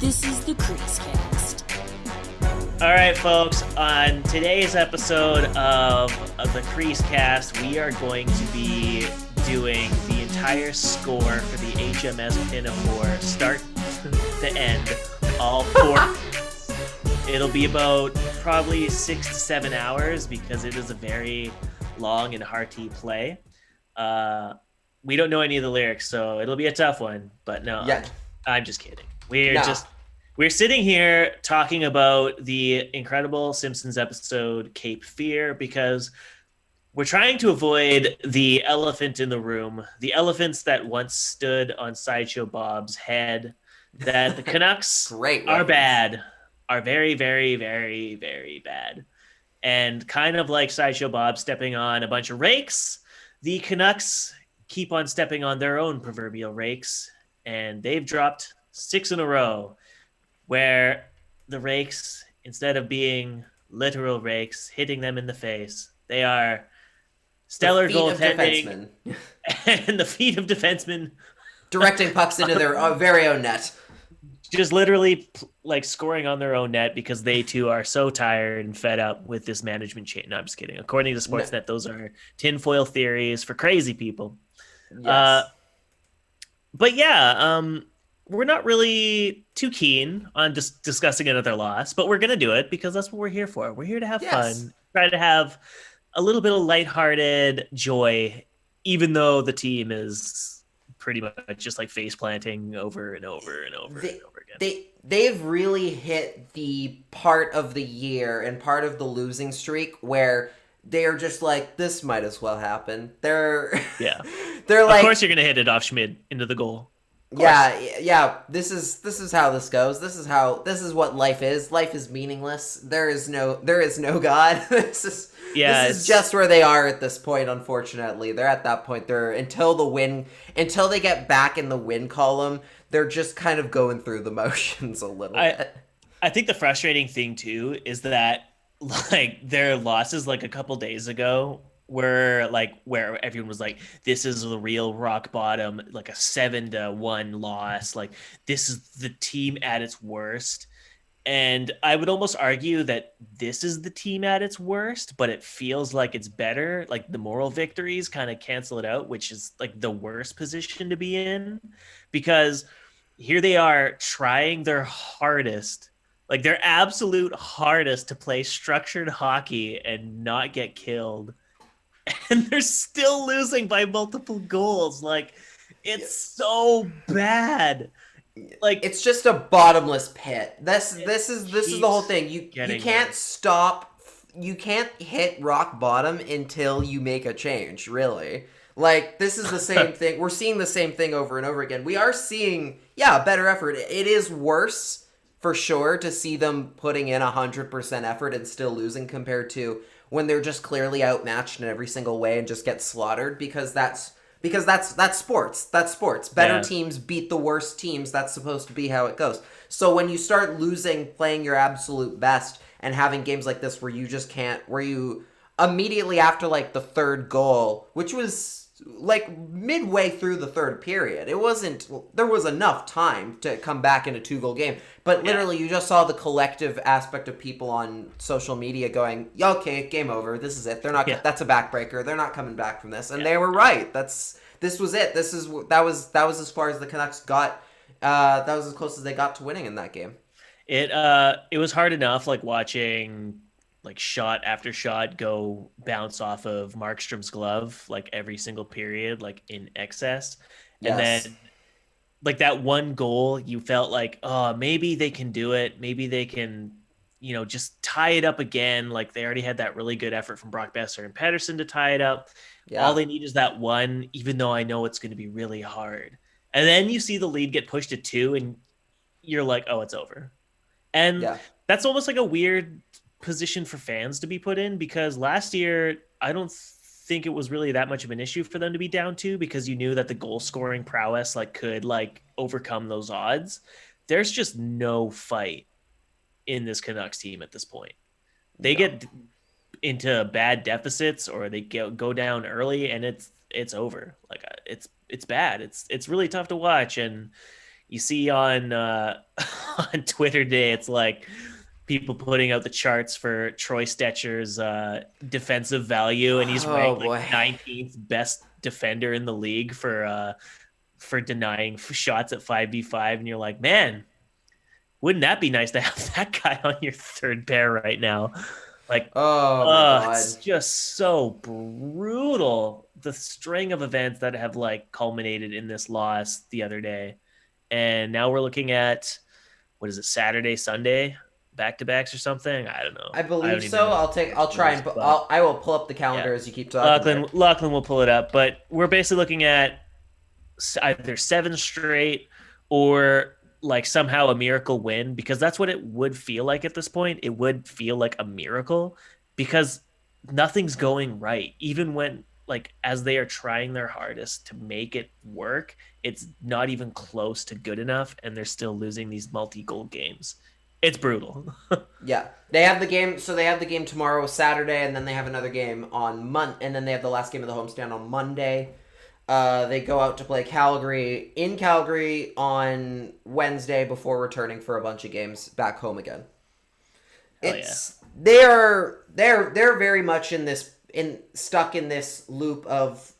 This is the CreaseCast. All right, folks. On today's episode of the CreaseCast, we are going to be doing the entire score for the HMS Pinafore, start to end, all four. It'll be about probably 6 to 7 hours because it is a very long and hearty play. We don't know any of the lyrics, so it'll be a tough one. But no, yeah. I'm just kidding. We're sitting here talking about the incredible Simpsons episode Cape Fear because we're trying to avoid the elephant in the room, the elephants that once stood on Sideshow Bob's head, that the Canucks are bad, are very, very, very, very bad. And kind of like Sideshow Bob stepping on a bunch of rakes, the Canucks keep on stepping on their own proverbial rakes, and they've dropped 6 in a row, where the rakes, instead of being literal rakes hitting them in the face, they are stellar goaltending and the feet of defensemen directing pucks into their very own net. Just literally like scoring on their own net because they too are so tired and fed up with this management change. No, I'm just kidding. According to Sportsnet, those are tinfoil theories for crazy people. Yes. But yeah, we're not really too keen on just discussing another loss, but we're going to do it because that's what we're here for. We're here to have fun, try to have a little bit of lighthearted joy, even though the team is pretty much just like face planting over and over and over and over again. They've really hit the part of the year and part of the losing streak where they're just like, this might as well happen. They're like, of course you're gonna hit it off Schmid into the goal. Yeah. This is how this goes. This is what life is. Life is meaningless. There is no God. This is just where they are at this point. Unfortunately, they're at that point. Until they get back in the win column, they're just kind of going through the motions a little bit. I think the frustrating thing too is that like their losses like a couple days ago were like where everyone was like, this is the real rock bottom, like a 7-1 loss, like this is the team at its worst. And I would almost argue that this is the team at its worst, but it feels like it's better. Like the moral victories kind of cancel it out, which is like the worst position to be in, because here they are trying their hardest, like their absolute hardest to play structured hockey and not get killed. And they're still losing by multiple goals. Like, it's so bad. It's just a bottomless pit. This is the whole thing. You can't stop. You can't hit rock bottom until you make a change. Really, like this is the same thing. We're seeing the same thing over and over again. We are seeing better effort. It is worse for sure to see them putting in 100% effort and still losing compared to when they're just clearly outmatched in every single way and just get slaughtered because that's sports. That's sports. Better teams beat the worst teams. That's supposed to be how it goes. So when you start losing, playing your absolute best and having games like this where you just can't, where you immediately after like the third goal, which was like midway through the third period, there was enough time to come back in a 2-goal game, but literally you just saw the collective aspect of people on social media going, okay, game over, this is it, that's a backbreaker, they're not coming back from this, and they were right. This was it. That was as far as the Canucks got. That was as close as they got to winning in that game. It was hard enough like watching like shot after shot go bounce off of Markstrom's glove like every single period, like in excess. And then like that one goal, you felt like, oh, maybe they can do it. Maybe they can, just tie it up again. Like they already had that really good effort from Brock Besser and Pettersson to tie it up. Yeah. All they need is that one, even though I know it's going to be really hard. And then you see the lead get pushed to 2 and you're like, oh, it's over. And that's almost like a weird position for fans to be put in because last year I don't think it was really that much of an issue for them to be down 2 because you knew that the goal scoring prowess like could like overcome those odds. There's just no fight in this Canucks team at this point. They get into bad deficits or they go down early and it's over. Like it's bad. It's really tough to watch. And you see on on Twitter Day, it's like people putting out the charts for Troy Stetcher's defensive value, and he's ranked boy. like 19th best defender in the league for denying shots at 5v5, and you're like, man, wouldn't that be nice to have that guy on your third pair right now? Like, Oh my God. it's just so brutal. The string of events that have like culminated in this loss the other day. And now we're looking at, what is it, Saturday, Sunday, back-to-backs or something? I don't know. I believe so. I will pull up the calendar as you keep talking. Lachlan will pull it up, but we're basically looking at either 7 straight or like somehow a miracle win, because that's what it would feel like at this point. It would feel like a miracle because nothing's going right. Even when, like, as they are trying their hardest to make it work, it's not even close to good enough, and they're still losing these multi-goal games. It's brutal. Yeah. They have the game, so they have the game tomorrow, Saturday, and then they have another game on and then they have the last game of the homestand on Monday. They go out to play Calgary in Calgary on Wednesday before returning for a bunch of games back home again. They're very much stuck in this loop of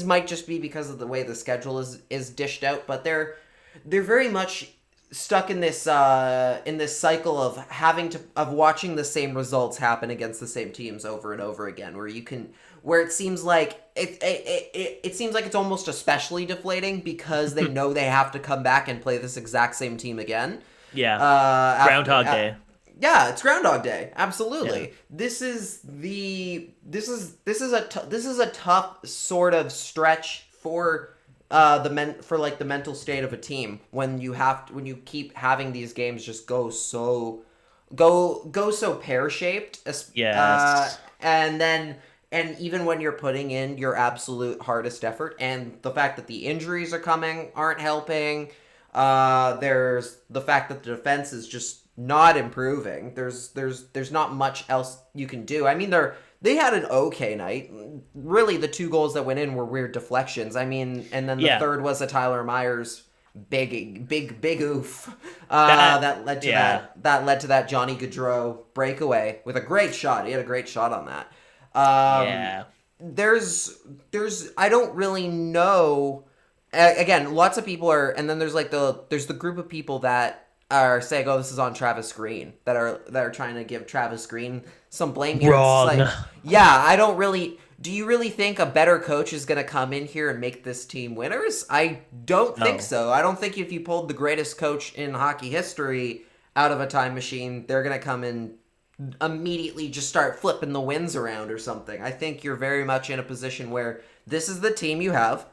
might just be because of the way the schedule is dished out, but they're very much stuck in this cycle of watching the same results happen against the same teams over and over again, where it seems like it seems like it's almost especially deflating because they know they have to come back and play this exact same team again. Yeah. Groundhog Day. Yeah, it's Groundhog Day. Absolutely. Yeah. This is a tough sort of stretch for the mental state of a team when you keep having these games just go so pear-shaped. Yes. And even when you're putting in your absolute hardest effort, and the fact that the injuries aren't helping. There's the fact that the defense is just not improving. There's not much else you can do. I mean, they had an okay night. Really, the 2 goals that went in were weird deflections. I mean, and then the third was a Tyler Myers big oof that led to that Johnny Gaudreau breakaway with a great shot. He had a great shot on that. There's I don't really know. Again, lots of people are, and then there's the group of people that are saying, "Oh, this is on Travis Green," that are trying to give Travis Green some blame here. Wrong. It's like, yeah, I don't really. Do you really think a better coach is going to come in here and make this team winners? I don't think so. I don't think if you pulled the greatest coach in hockey history out of a time machine, they're going to come in immediately just start flipping the wins around or something. I think you're very much in a position where this is the team you have.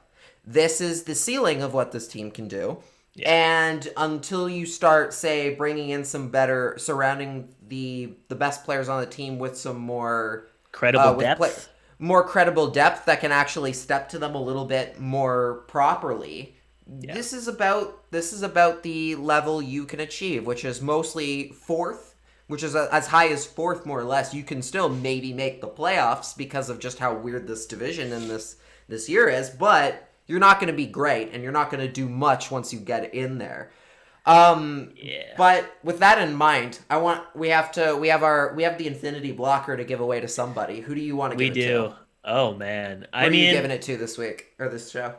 This is the ceiling of what this team can do. Yeah. And until you start, say, bringing in some better, surrounding the best players on the team with some more credible depth. More credible depth that can actually step to them a little bit more properly. Yeah. This is about the level you can achieve, which is mostly 4th, which is as high as 4th, more or less. You can still maybe make the playoffs because of just how weird this division and this year is, but you're not going to be great, and you're not going to do much once you get in there. But with that in mind, we have the infinity blocker to give away to somebody. Who do you want to give it to? We do. Oh man, Who are you giving it to this week or this show?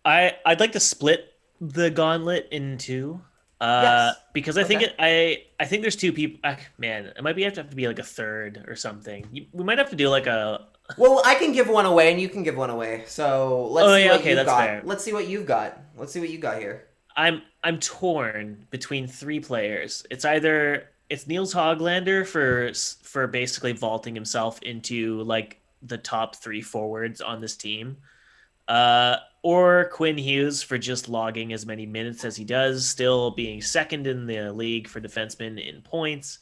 I'd like to split the gauntlet in 2. Yes. Because I think there's 2 people. Man, it might have to be like a third or something. We might have to do like a. Well, I can give one away and you can give one away. So let's see what you've got. Fair. Let's see what you've got. Let's see what you got here. I'm torn between 3 players. It's either Niels Hoglander for basically vaulting himself into like the top 3 forwards on this team, or Quinn Hughes for just logging as many minutes as he does, still being second in the league for defensemen in points,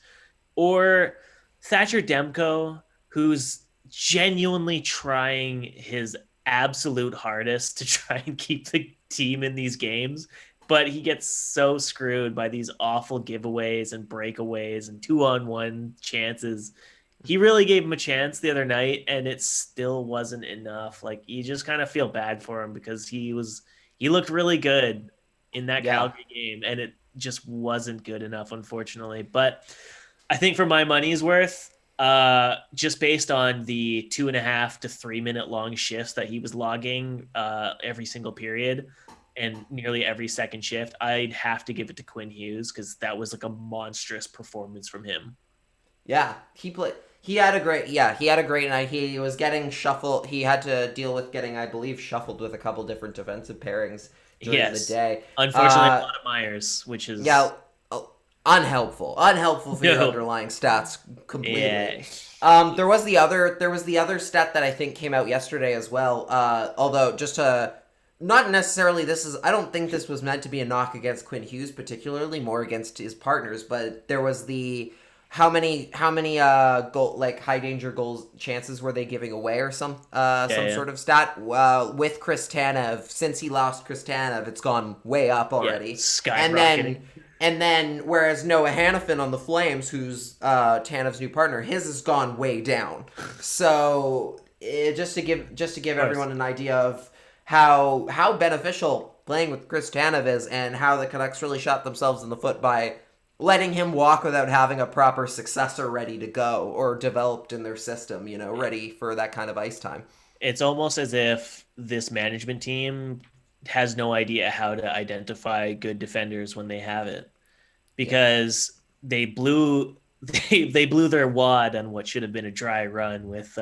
or Thatcher Demko, who's genuinely trying his absolute hardest to try and keep the team in these games, but he gets so screwed by these awful giveaways and breakaways and 2-on-1 chances. He really gave him a chance the other night, and it still wasn't enough. Like, you just kind of feel bad for him because he looked really good in that Calgary game, and it just wasn't good enough, unfortunately. But I think for my money's worth, just based on the 2.5 to 3 minute long shifts that he was logging every single period and nearly every second shift, I'd have to give it to Quinn Hughes because that was like a monstrous performance from him. Yeah, he had a great night. He was getting shuffled. He had to deal with getting, I believe, shuffled with a couple different defensive pairings during the day. Unfortunately, a lot of Myers, which is unhelpful for your underlying stats completely. Yeah. There was the other stat that I think came out yesterday as well. Although just to not necessarily I don't think this was meant to be a knock against Quinn Hughes particularly, more against his partners, but there was the how many goal, like high danger goals chances were they giving away or some sort of stat with Chris Tanev. Since he lost Chris Tanev, it's gone way up already. Skyrocketing. And then whereas Noah Hannafin on the Flames, who's Tanev's new partner, his has gone way down. So just to give everyone an idea of how beneficial playing with Chris Tanev is, and how the Canucks really shot themselves in the foot by letting him walk without having a proper successor ready to go or developed in their system, ready for that kind of ice time. It's almost as if this management team has no idea how to identify good defenders when they have it, because they blew their wad on what should have been a dry run with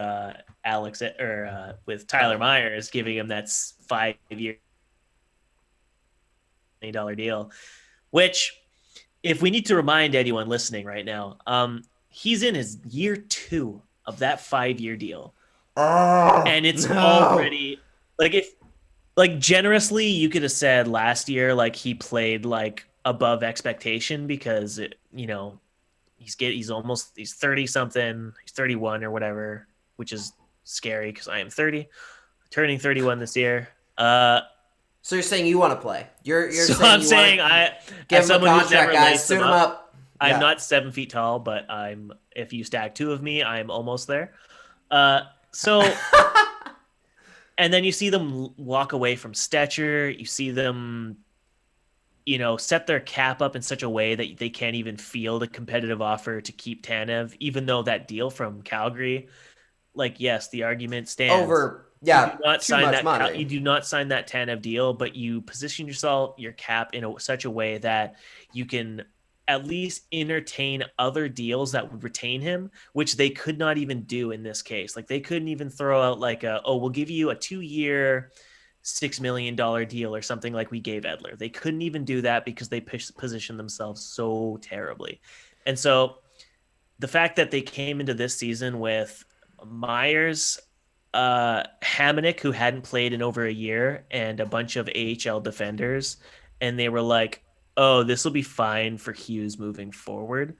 with Tyler Myers, giving him that 5-year $20 million deal, which, if we need to remind anyone listening right now, he's in his year 2 of that 5-year deal. And it's already generously, you could have said last year, he played above expectation because he's 30 something, he's 31 or whatever, which is scary because I am 30, turning 31 this year. So you're saying you want to play? You're so saying I'm you saying give him a contract, guys. Suit him up. I'm not 7 feet tall, but if you stack 2 of me, I'm almost there. So, and then you see them walk away from Stetcher. You see them, set their cap up in such a way that they can't even field a competitive offer to keep Tanev, even though that deal from Calgary, yes, the argument stands. You do not sign that money. You do not sign that Tanev deal, but you position your cap in such a way that you can at least entertain other deals that would retain him, which they could not even do in this case. They couldn't even throw out we'll give you a 2-year $6 million deal or something like we gave Edler. They couldn't even do that because they positioned themselves so terribly. And so the fact that they came into this season with Myers, Hamonic, who hadn't played in over a year, and a bunch of AHL defenders, and they were like, oh, this will be fine for Hughes moving forward.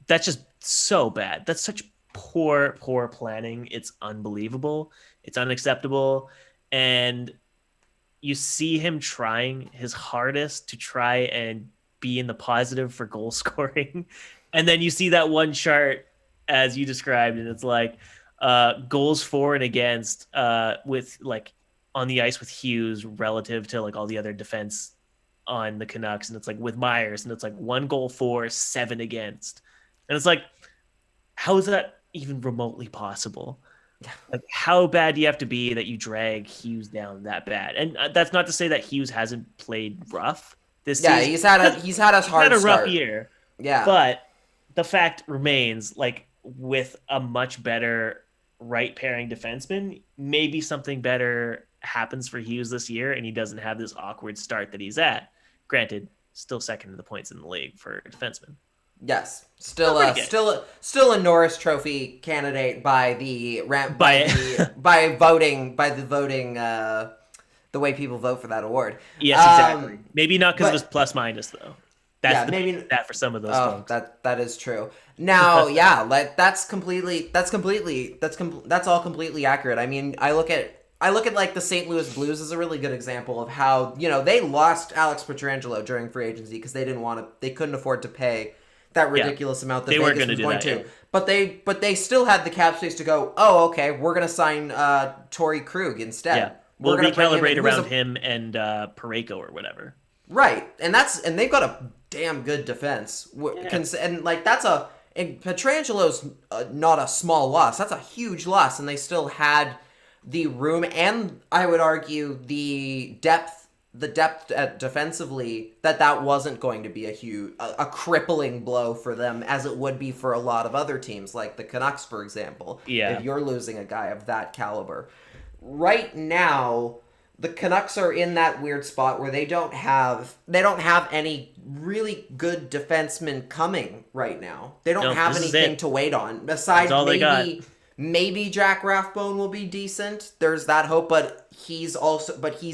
That's just so bad. That's such poor planning. It's unbelievable. It's unacceptable. And you see him trying his hardest to try and be in the positive for goal scoring. And then you see that one chart as you described, and it's goals for and against with on the ice with Hughes relative to all the other defense on the Canucks, and it's with Myers, and it's 1 goal for, 7 against, and it's how is that even remotely possible? How bad do you have to be that you drag Hughes down that bad? And that's not to say that Hughes hasn't played rough this season. He's had a rough year. Yeah, but the fact remains, with a much better right pairing defenseman, maybe something better happens for Hughes this year, and he doesn't have this awkward start that he's at. Granted, still second in the points in the league for a defenseman. Yes, still a Norris Trophy candidate by the voting the way people vote for that award. Yes, exactly. Maybe not because it was plus minus though. That's maybe that for some of those folks. That is true. Now, that's all completely accurate. I mean, I look at the St. Louis Blues as a really good example of how, they lost Alex Pietrangelo during free agency because they couldn't afford to pay that ridiculous amount that Vegas was going to. But they still had the cap space to go, oh, okay, we're going to sign Torrey Krug instead. Yeah. We'll gonna bring recalibrate him around him and Parayko or whatever. Right, and they've got a damn good defense, and like Petrangelo's not a small loss. That's a huge loss, and they still had the room, and I would argue the depth defensively, that wasn't going to be a crippling blow for them, as it would be for a lot of other teams, like the Canucks, for example. Yeah. If you're losing a guy of that caliber. Right now, the Canucks are in that weird spot where they don't have any really good defensemen coming right now. They don't have anything to wait on. Besides maybe Jack Rathbone will be decent. There's that hope, but he's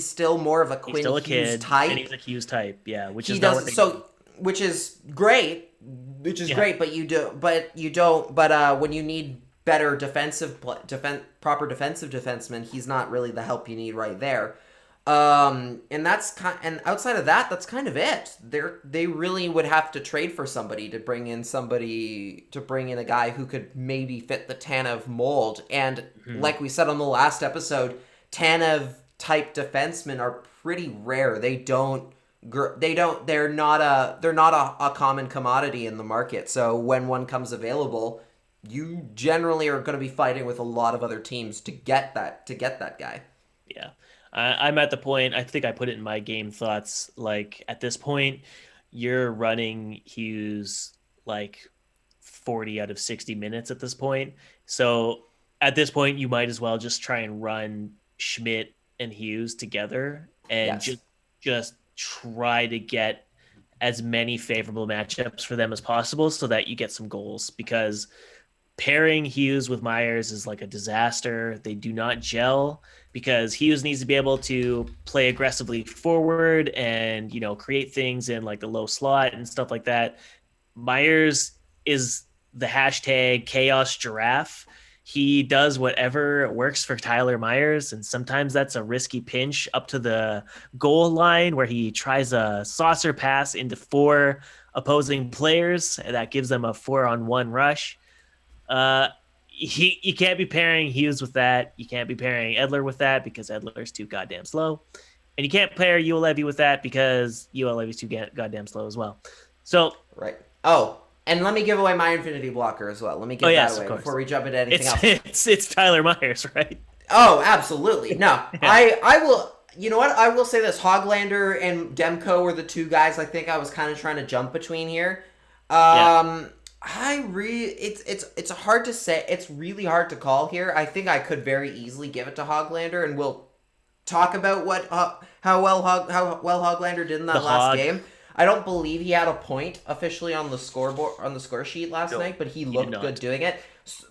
still more of a Quinn Hughes type. And he's a Hughes type, yeah. Which is great. But when you need better proper defensive defensemen, he's not really the help you need right there. And outside of that, that's kind of it. They really would have to trade for somebody to bring in a guy who could maybe fit the Tanev mold. And like we said on the last episode, Tanev type defensemen are pretty rare. They're not a common commodity in the market. So when one comes available, you generally are going to be fighting with a lot of other teams to get that guy. Yeah. I'm at the point, I think I put it in my game thoughts, like at this point, you're running Hughes like 40 out of 60 minutes at this point. So at this point, you might as well just try and run Schmidt and Hughes together and just try to get as many favorable matchups for them as possible so that you get some goals, because pairing Hughes with Myers is like a disaster. They do not gel, because Hughes needs to be able to play aggressively forward and, create things in like the low slot and stuff like that. Myers is the hashtag chaos giraffe. He does whatever works for Tyler Myers, and sometimes that's a risky pinch up to the goal line where he tries a saucer pass into 4 opposing players, and that gives them a 4-on-1 rush. You can't be pairing Hughes with that. You can't be pairing Edler with that, because Edler's too goddamn slow. And you can't pair Ulevi with that, because Ulevi's too goddamn slow as well. So right. Oh, and let me give away my Infinity Blocker as well. Let me give that away before we jump into anything else. It's Tyler Myers, right? Oh, absolutely. No, I will. You know what? I will say this: Hoglander and Demko were the two guys I think I was kind of trying to jump between here. It's hard to say. It's really hard to call here. I think I could very easily give it to Hoglander, and we'll talk about how well Hoglander did in that last game. I don't believe he had a point officially on the score sheet last night, but he looked good doing it.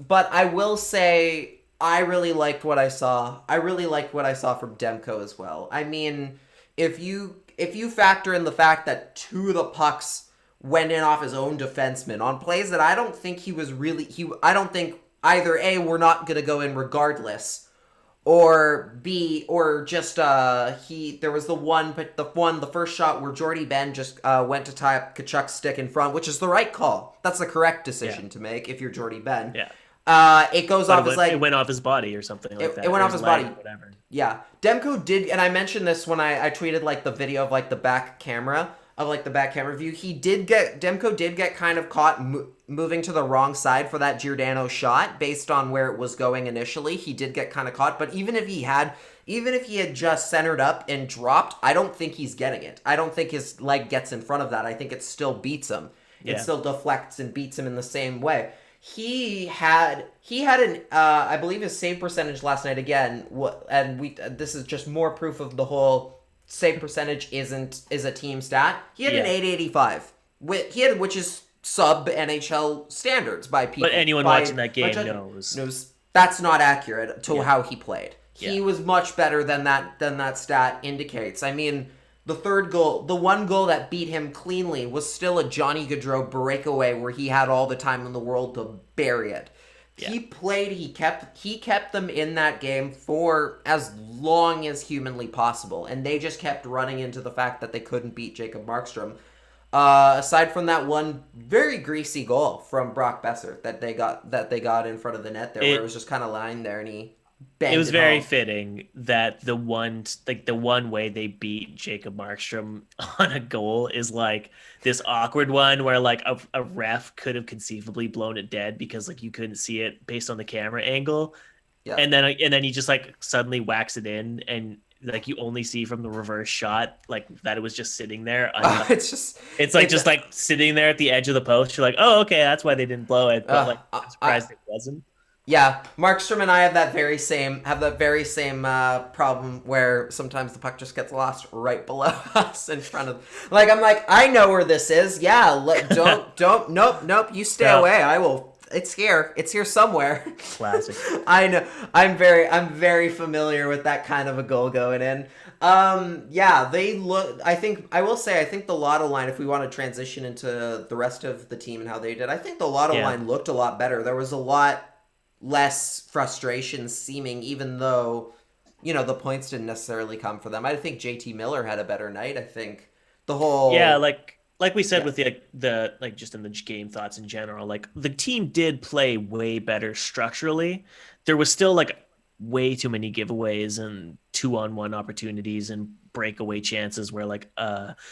But I will say I really liked what I saw. I really liked what I saw from Demko as well. I mean, if you factor in the fact that 2 of the pucks went in off his own defenseman on plays that I don't think he was really I don't think either A, we're not gonna go in regardless, or B, or just there was the first shot where Jordy Ben just went to tie up Kachuk's stick in front, which is the right call. That's the correct decision to make if you're Jordy Ben. Yeah. It goes off his leg. It went off his body or something like that. It went off his body. Whatever. Yeah. Demko did, and I mentioned this when I tweeted like the video of like the back camera view. Demko did get kind of caught moving to the wrong side for that Giordano shot based on where it was going initially. He did get kind of caught, but even if he had just centered up and dropped, I don't think he's getting it. I don't think his leg gets in front of that. I think it still beats him. It still deflects and beats him in the same way. He had an I believe his save percentage last night again, and this is just more proof of the whole save percentage is a team stat. He had an 885, which is sub NHL standards by people. But anyone watching that game knows that's not accurate to how he played. He was much better than that stat indicates. I mean, the third goal, the one goal that beat him cleanly, was still a Johnny Gaudreau breakaway where he had all the time in the world to bury it. Yeah. He kept them in that game for as long as humanly possible, and they just kept running into the fact that they couldn't beat Jacob Markstrom. Aside from that one very greasy goal from Brock Besser that they got in front of the net there, where it was just kind of lying there and he banged it was very home. fitting that the one way they beat Jacob Markstrom on a goal is like this awkward one where like a ref could have conceivably blown it dead because like you couldn't see it based on the camera angle, Yeah. and then he just like suddenly whacks it in, and like you only see from the reverse shot like that it was just sitting there. It's like sitting there at the edge of the post. You're like, oh, okay, that's why they didn't blow it. But like, I'm surprised it wasn't. Yeah, Markstrom and I have that very same problem where sometimes the puck just gets lost right below us in front of. Like I'm like, I know where this is. Yeah, nope. You stay away. I will. It's here. It's here somewhere. Classic. I know. I'm very familiar with that kind of a goal going in. Yeah, they look. I think the Lotto line. If we want to transition into the rest of the team and how they did, I think the Lotto line looked a lot better. There was a lot less frustration seeming, even though, you know, the points didn't necessarily come for them. I think JT Miller had a better night. I think the whole like we said with the like just in the game thoughts in general, like the team did play way better structurally. There was still like way too many giveaways and 2-on-1 opportunities and breakaway chances where like the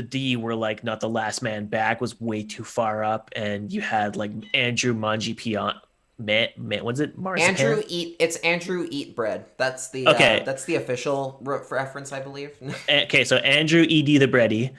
D were like not the last man back was way too far up, and you had like Andrew Mangiapane. What's it? Marzipan? It's Andrew Eat Bread. That's the that's the official reference, I believe. Okay, so Andrew E.D. the Bready,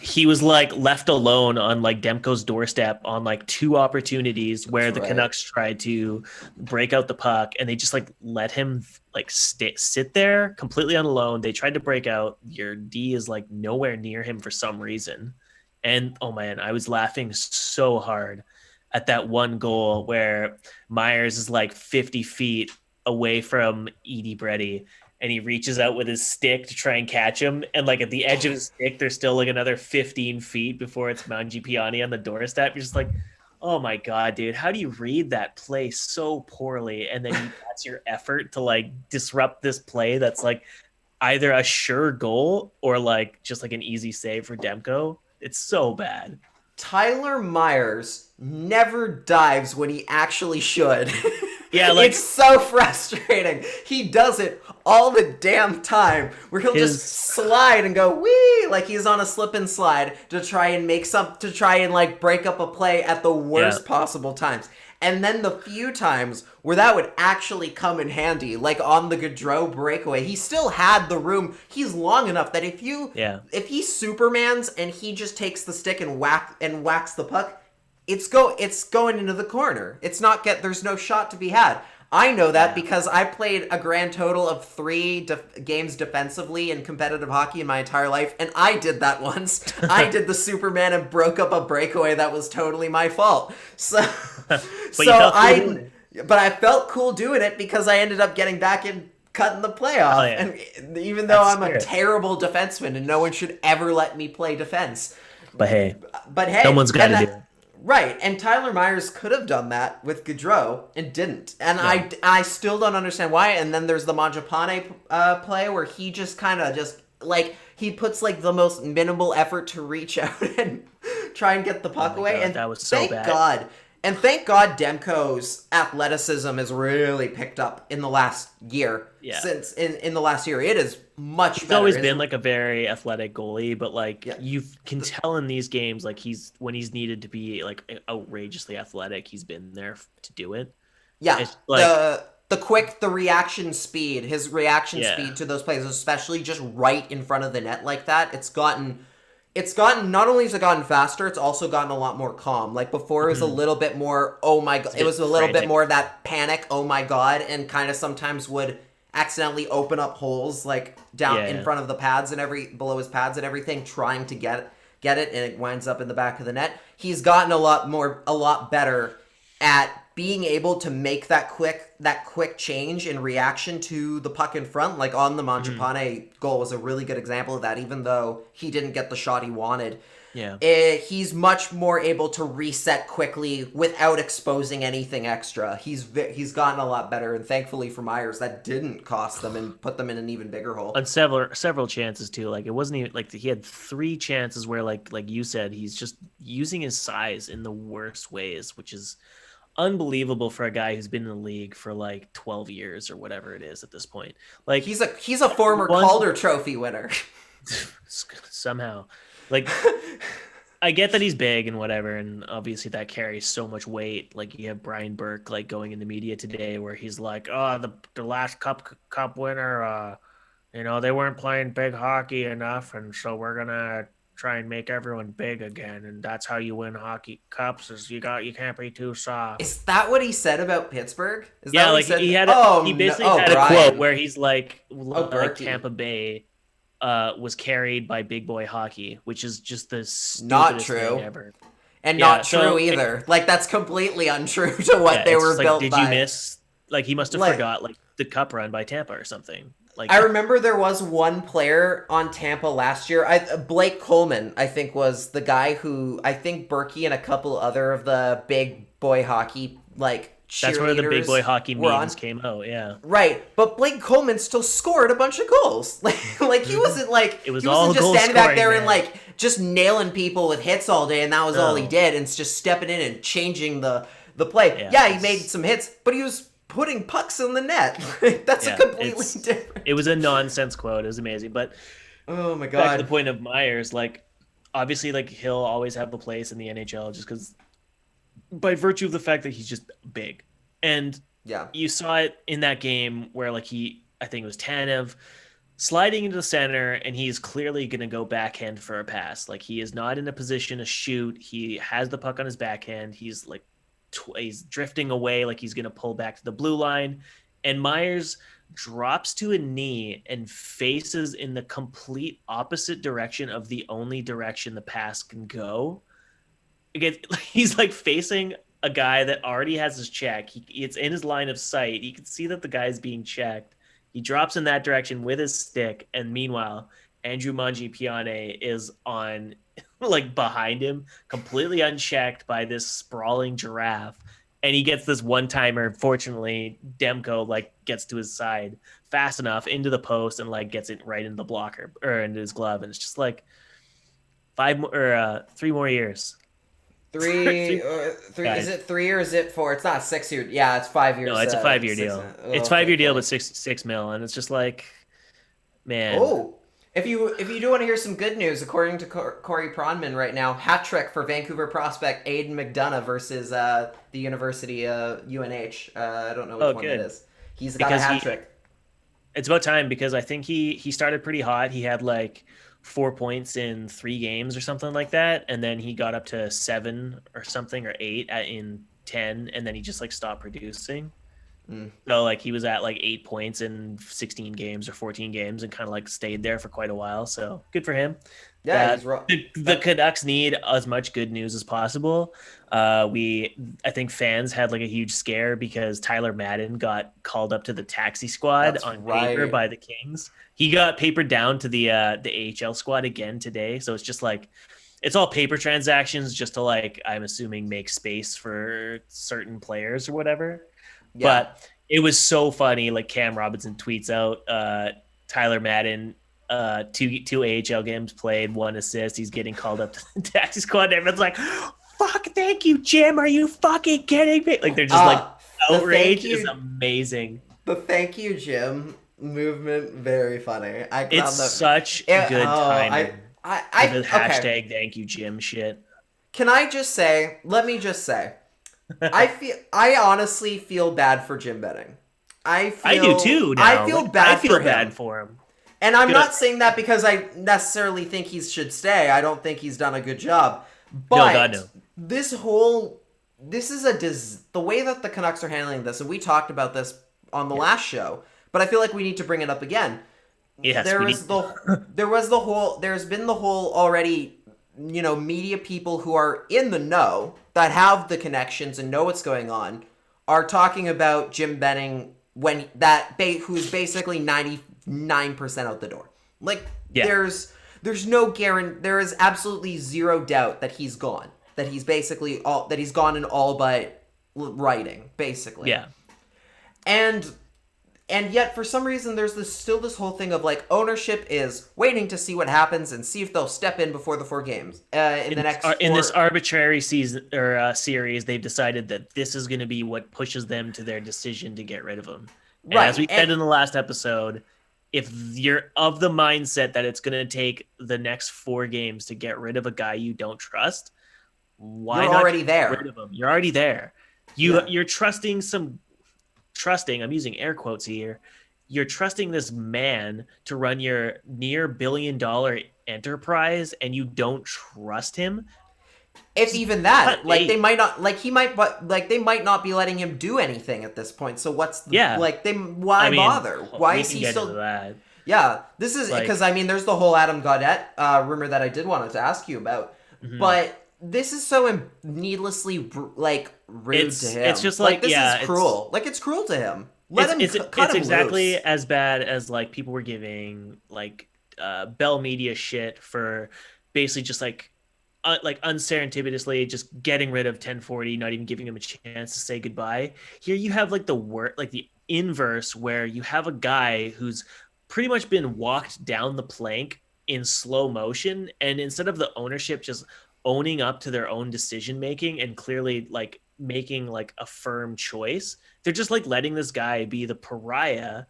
he was like left alone on like Demko's doorstep on like 2 opportunities where the Canucks tried to break out the puck, and they just like let him like sit there completely on alone. They tried to break out. Your D is like nowhere near him for some reason, and oh man, I was laughing so hard at that one goal where Myers is like 50 feet away from Edie Bredy, and he reaches out with his stick to try and catch him. And like at the edge of his stick, there's still like another 15 feet before it's Mangiapane on the doorstep. You're just like, oh my God, dude, how do you read that play so poorly? And then that's your effort to like disrupt this play that's like either a sure goal or like just like an easy save for Demko. It's so bad. Tyler Myers never dives when he actually should. Yeah, like, it's so frustrating. He does it all the damn time, where he'll just slide and go wee, like he's on a slip and slide to try and like break up a play at the worst possible times. And then the few times where that would actually come in handy, like on the Gaudreau breakaway, he still had the room. He's long enough that if he Supermans and he just takes the stick and whacks the puck, it's going into the corner. There's no shot to be had. I know that because I played a grand total of 3 games defensively in competitive hockey in my entire life, and I did that once. I did the Superman and broke up a breakaway that was totally my fault. But I felt cool doing it because I ended up getting back and cutting the playoff. Oh, yeah. And even though I'm a terrible defenseman and no one should ever let me play defense. But hey, someone's got to do it. Right, and Tyler Myers could have done that with Gaudreau and didn't. And I still don't understand why. And then there's the Mangiapane play where he just kind of like, he puts like the most minimal effort to reach out and try and get the puck away. God, and that was so bad. Thank God Demko's athleticism has really picked up in the last year. Yeah. Since in the last year, it is much better. He's always been like a very athletic goalie, but like you can tell in these games, like when he's needed to be like outrageously athletic, he's been there to do it. Yeah. It's like the reaction speed, his reaction speed to those plays, especially just right in front of the net like that, it's gotten not only has it gotten faster, it's also gotten a lot more calm. Like before, it was a little bit more, oh my God, it was a little bit more of that panic, oh my God, and kind of sometimes would accidentally open up holes like down in front of the pads and below his pads and everything, trying to get it, and it winds up in the back of the net. He's gotten a lot better at being able to make that quick change in reaction to the puck in front. Like on the Mangiapane goal was a really good example of that, even though he didn't get the shot he wanted. Yeah, he's much more able to reset quickly without exposing anything extra. He's gotten a lot better, and thankfully for Myers, that didn't cost them and put them in an even bigger hole. On several chances too. Like it wasn't even like he had 3 chances where like you said, he's just using his size in the worst ways, which is unbelievable for a guy who's been in the league for like 12 years or whatever it is at this point. Like he's a former Calder Trophy winner. Somehow, like I get that he's big and whatever, and obviously that carries so much weight. Like you have Brian Burke like going in the media today where he's like, "Oh, the last cup winner, they weren't playing big hockey enough, and so we're gonna try and make everyone big again, and that's how you win hockey cups. Is you can't be too soft." Is that what he said about Pittsburgh? Is yeah, that like he had he basically had a quote where he's like Tampa Bay was carried by big boy hockey, which is just the stupidest thing ever. And not true either. Like that's completely untrue to what they were built by. Did you miss? Like he must have forgot like the cup run by Tampa or something. Like I remember there was one player on Tampa last year. Blake Coleman, I think, was the guy who I think Berkey and a couple other of the big boy hockey that's where the big boy hockey memes came out, yeah. Right, but Blake Coleman still scored a bunch of goals. Like he wasn't it was he all wasn't just standing back there and just nailing people with hits all day, and that was all he did, and just stepping in and changing the play. Yeah, he made some hits, but he was putting pucks in the net. That's a completely different. It was a nonsense quote. It was amazing, but oh my god. Back to the point of Myers, obviously he'll always have a place in the NHL just because by virtue of the fact that he's just big. And you saw it in that game where I think it was Tanev sliding into the center, and he's clearly going to go backhand for a pass. Like he is not in a position to shoot. He has the puck on his backhand. He's he's drifting away like he's going to pull back to the blue line. And Myers drops to a knee and faces in the complete opposite direction of the only direction the pass can go. Again, he's facing a guy that already has his check. It's in his line of sight. You can see that the guy's being checked. He drops in that direction with his stick, and meanwhile, Andrew Mangiapane is on behind him, completely unchecked by this sprawling giraffe, and he gets this one-timer. Fortunately, Demko gets to his side fast enough into the post and gets it right in the blocker or into his glove, and it's just 3 more years. Three. Is it 3 or is it 4? It's not 6 years. Yeah, it's 5 years. No, it's a 5-year deal. It's 5-year deal, but $6 million, and it's just man. Oh, if you do want to hear some good news, according to Corey Pronman right now, hat trick for Vancouver prospect Aiden McDonough versus the University UNH. I don't know which one it is. He's got a hat trick. It's about time because I think he started pretty hot. He had 4 points in 3 games or something like that, and then he got up to 7 or something or 8 in 10, and then he just stopped producing. So he was at 8 points in 16 games or 14 games and kind of stayed there for quite a while. So good for him. Yeah, he's wrong. The Canucks need as much good news as possible. I think fans had a huge scare because Tyler Madden got called up to the taxi squad paper by the Kings. He got papered down to the AHL squad again today. So it's just it's all paper transactions just to I'm assuming make space for certain players or whatever. Yeah. But it was so funny. Cam Robinson tweets out Tyler Madden, 2 AHL games played, 1 assist. He's getting called up to the taxi squad. Everyone's like, "Fuck, thank you, Jim. Are you fucking kidding me?" They're just outrage is amazing. The thank you, Jim movement, very funny. It's such good timing. The hashtag thank you, Jim shit. Can I just say? Let me just say. I honestly feel bad for Jim Benning. I do too. Now. I feel bad for him. And I'm not saying that because I necessarily think he should stay. I don't think he's done a good job. But no. The way that the Canucks are handling this, and we talked about this on the last show, but I feel like we need to bring it up again. Yes, there's been the whole already, media people who are in the know that have the connections and know what's going on are talking about Jim Benning who's basically 99% out the door. There's no guarantee. There is absolutely zero doubt that he's gone. That he's gone in all but writing, basically. Yeah. And And yet, for some reason, there's still this whole thing of like ownership is waiting to see what happens and see if they'll step in before the 4 games. In this arbitrary season or series, they've decided that this is going to be what pushes them to their decision to get rid of him. And as we said in the last episode, if you're of the mindset that it's going to take the next 4 games to get rid of a guy you don't trust, why you're not already there? Get rid of him? You're already there. You're trusting I'm using air quotes here. You're trusting this man to run your near $1 billion enterprise, and you don't trust him. If even that, like they might not, like he might, but like they might not be letting him do anything at this point. So what's the, why bother? Why is he still? That. Yeah, this is because there's the whole Adam Gaudette rumor that I did want to ask you about, but this is so needlessly rude to him. It's just this is cruel. It's cruel to him. It's exactly loose. As bad as like people were giving Bell Media shit for basically just unserendipitously just getting rid of 1040, not even giving him a chance to say goodbye. Here you have the inverse, where you have a guy who's pretty much been walked down the plank in slow motion, and instead of the ownership just owning up to their own decision making and clearly making a firm choice, they're just letting this guy be the pariah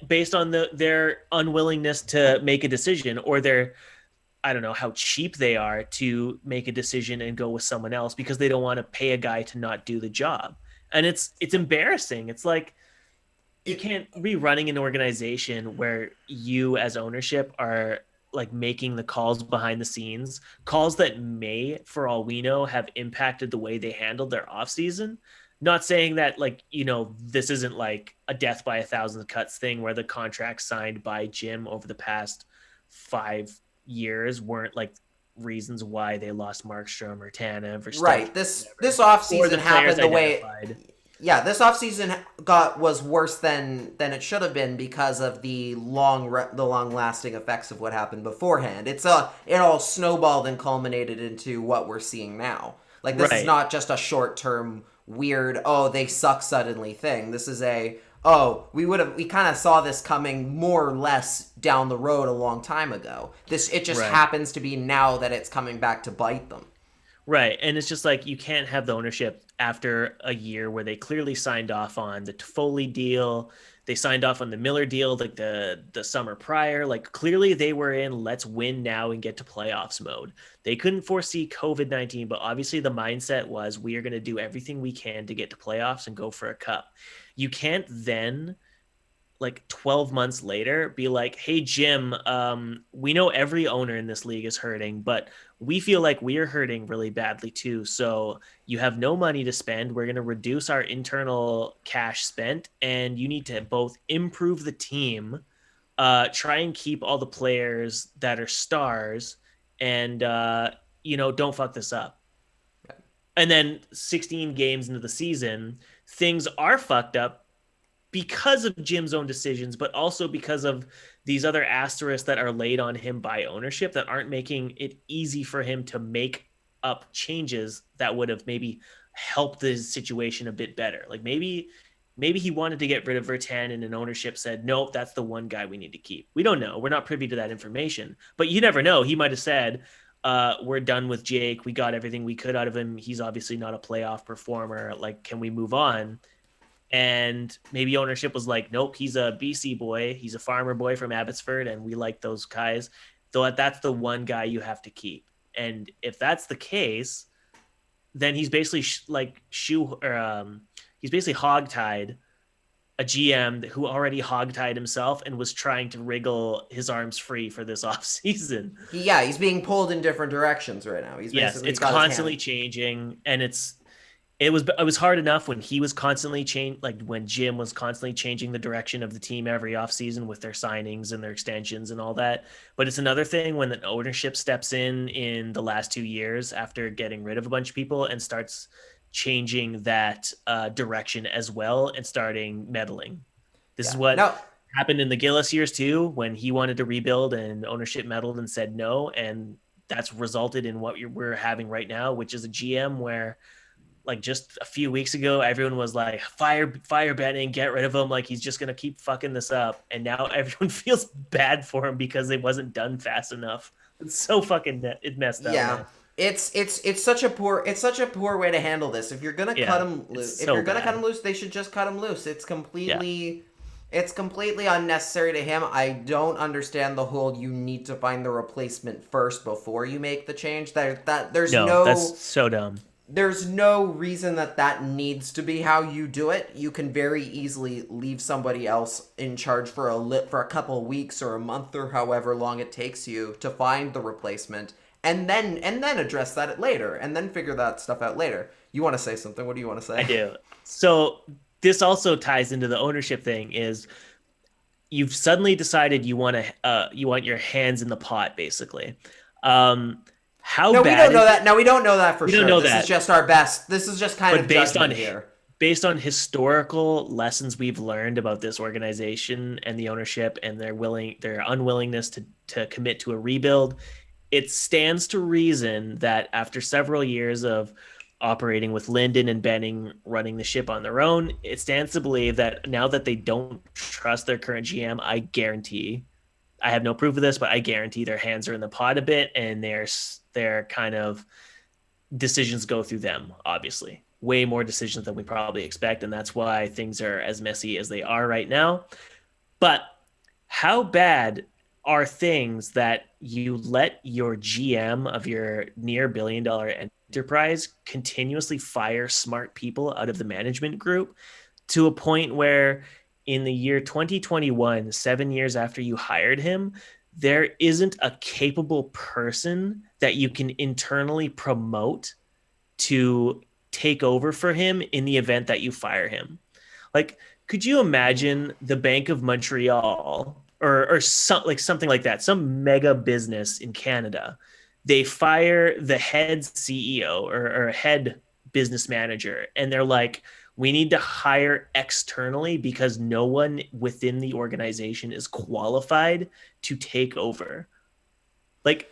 based on their unwillingness to make a decision, or their, I don't know how cheap they are to make a decision and go with someone else because they don't want to pay a guy to not do the job. And it's embarrassing. It's you can't be running an organization where you as ownership are making the calls behind the scenes, calls that may, for all we know, have impacted the way they handled their offseason. Not saying that this isn't a death by 1,000 cuts thing where the contracts signed by Jim over the past 5 years weren't reasons why they lost Markstrom or Tanev or stuff. Right. This offseason happened the way. Yeah, this offseason was worse than it should have been because of the long lasting effects of what happened beforehand. It all snowballed and culminated into what we're seeing now. This is not just a short term weird, they suck suddenly thing. This is we kind of saw this coming more or less down the road a long time ago. It just happens to be now that it's coming back to bite them. Right. And it's just you can't have the ownership after a year where they clearly signed off on the Toffoli deal. They signed off on the Miller deal the summer prior. Clearly they were in let's win now and get to playoffs mode. They couldn't foresee COVID-19, but obviously the mindset was we are going to do everything we can to get to playoffs and go for a cup. You can't then 12 months later be hey Jim, we know every owner in this league is hurting, but we feel we are hurting really badly too, so you have no money to spend. We're going to reduce our internal cash spent, and you need to both improve the team, try and keep all the players that are stars, and don't fuck this up. And then 16 games into the season, things are fucked up because of Jim's own decisions, but also because of these other asterisks that are laid on him by ownership that aren't making it easy for him to make up changes that would have maybe helped the situation a bit better. Maybe he wanted to get rid of Virtanen and ownership said, nope, that's the one guy we need to keep. We don't know. We're not privy to that information, but you never know. He might've said, we're done with Jake. We got everything we could out of him. He's obviously not a playoff performer. Can we move on? And maybe ownership was nope, he's a BC boy. He's a farmer boy from Abbotsford, and we like those guys. Though that's the one guy you have to keep. And if that's the case, then he's basically he's basically hogtied a GM who already hogtied himself and was trying to wriggle his arms free for this offseason. Yeah, he's being pulled in different directions right now. It's constantly changing, and it was hard enough when he was constantly when Jim was constantly changing the direction of the team every offseason with their signings and their extensions and all that. But it's another thing when the ownership steps in the last 2 years after getting rid of a bunch of people and starts changing that direction as well and starting meddling. This is what happened in the Gillis years too, when he wanted to rebuild and ownership meddled and said no. And that's resulted in what we're having right now, which is a GM where like just a few weeks ago, everyone was like, fire Benning, get rid of him. Like he's just gonna keep fucking this up. And now everyone feels bad for him because it wasn't done fast enough. It's so fucking it messed up. Yeah. Man. It's such a poor way to handle this. If you're gonna cut him loose, cut him loose, they should just cut him loose. It's completely unnecessary to him. I don't understand the whole you need to find the replacement first before you make the change. That's so dumb. There's no reason that needs to be how you do it. You can very easily leave somebody else in charge for a couple of weeks or a month or however long it takes you to find the replacement. And then address that later, and then figure that stuff out later. You want to say something? What do you want to say? I do. So this also ties into the ownership thing. Is you've suddenly decided you want your hands in the pot, basically. We don't know that. No, we don't know that for sure. This is just our best. This is just kind of based on historical lessons we've learned about this organization and the ownership and their unwillingness to commit to a rebuild. It stands to reason that after several years of operating with Linden and Benning running the ship on their own, it stands to believe that now that they don't trust their current GM, I guarantee, I have no proof of this, but I guarantee their hands are in the pot a bit, and their kind of decisions go through them, obviously. Way more decisions than we probably expect, and that's why things are as messy as they are right now. But how bad are things that you let your GM of your near $1 billion enterprise continuously fire smart people out of the management group to a point where in the year 2021, 7 years after you hired him, there isn't a capable person that you can internally promote to take over for him in the event that you fire him? Like, could you imagine the Bank of Montreal or something like that, some mega business in Canada, they fire the head CEO or head business manager, and they're like, we need to hire externally because no one within the organization is qualified to take over. Like,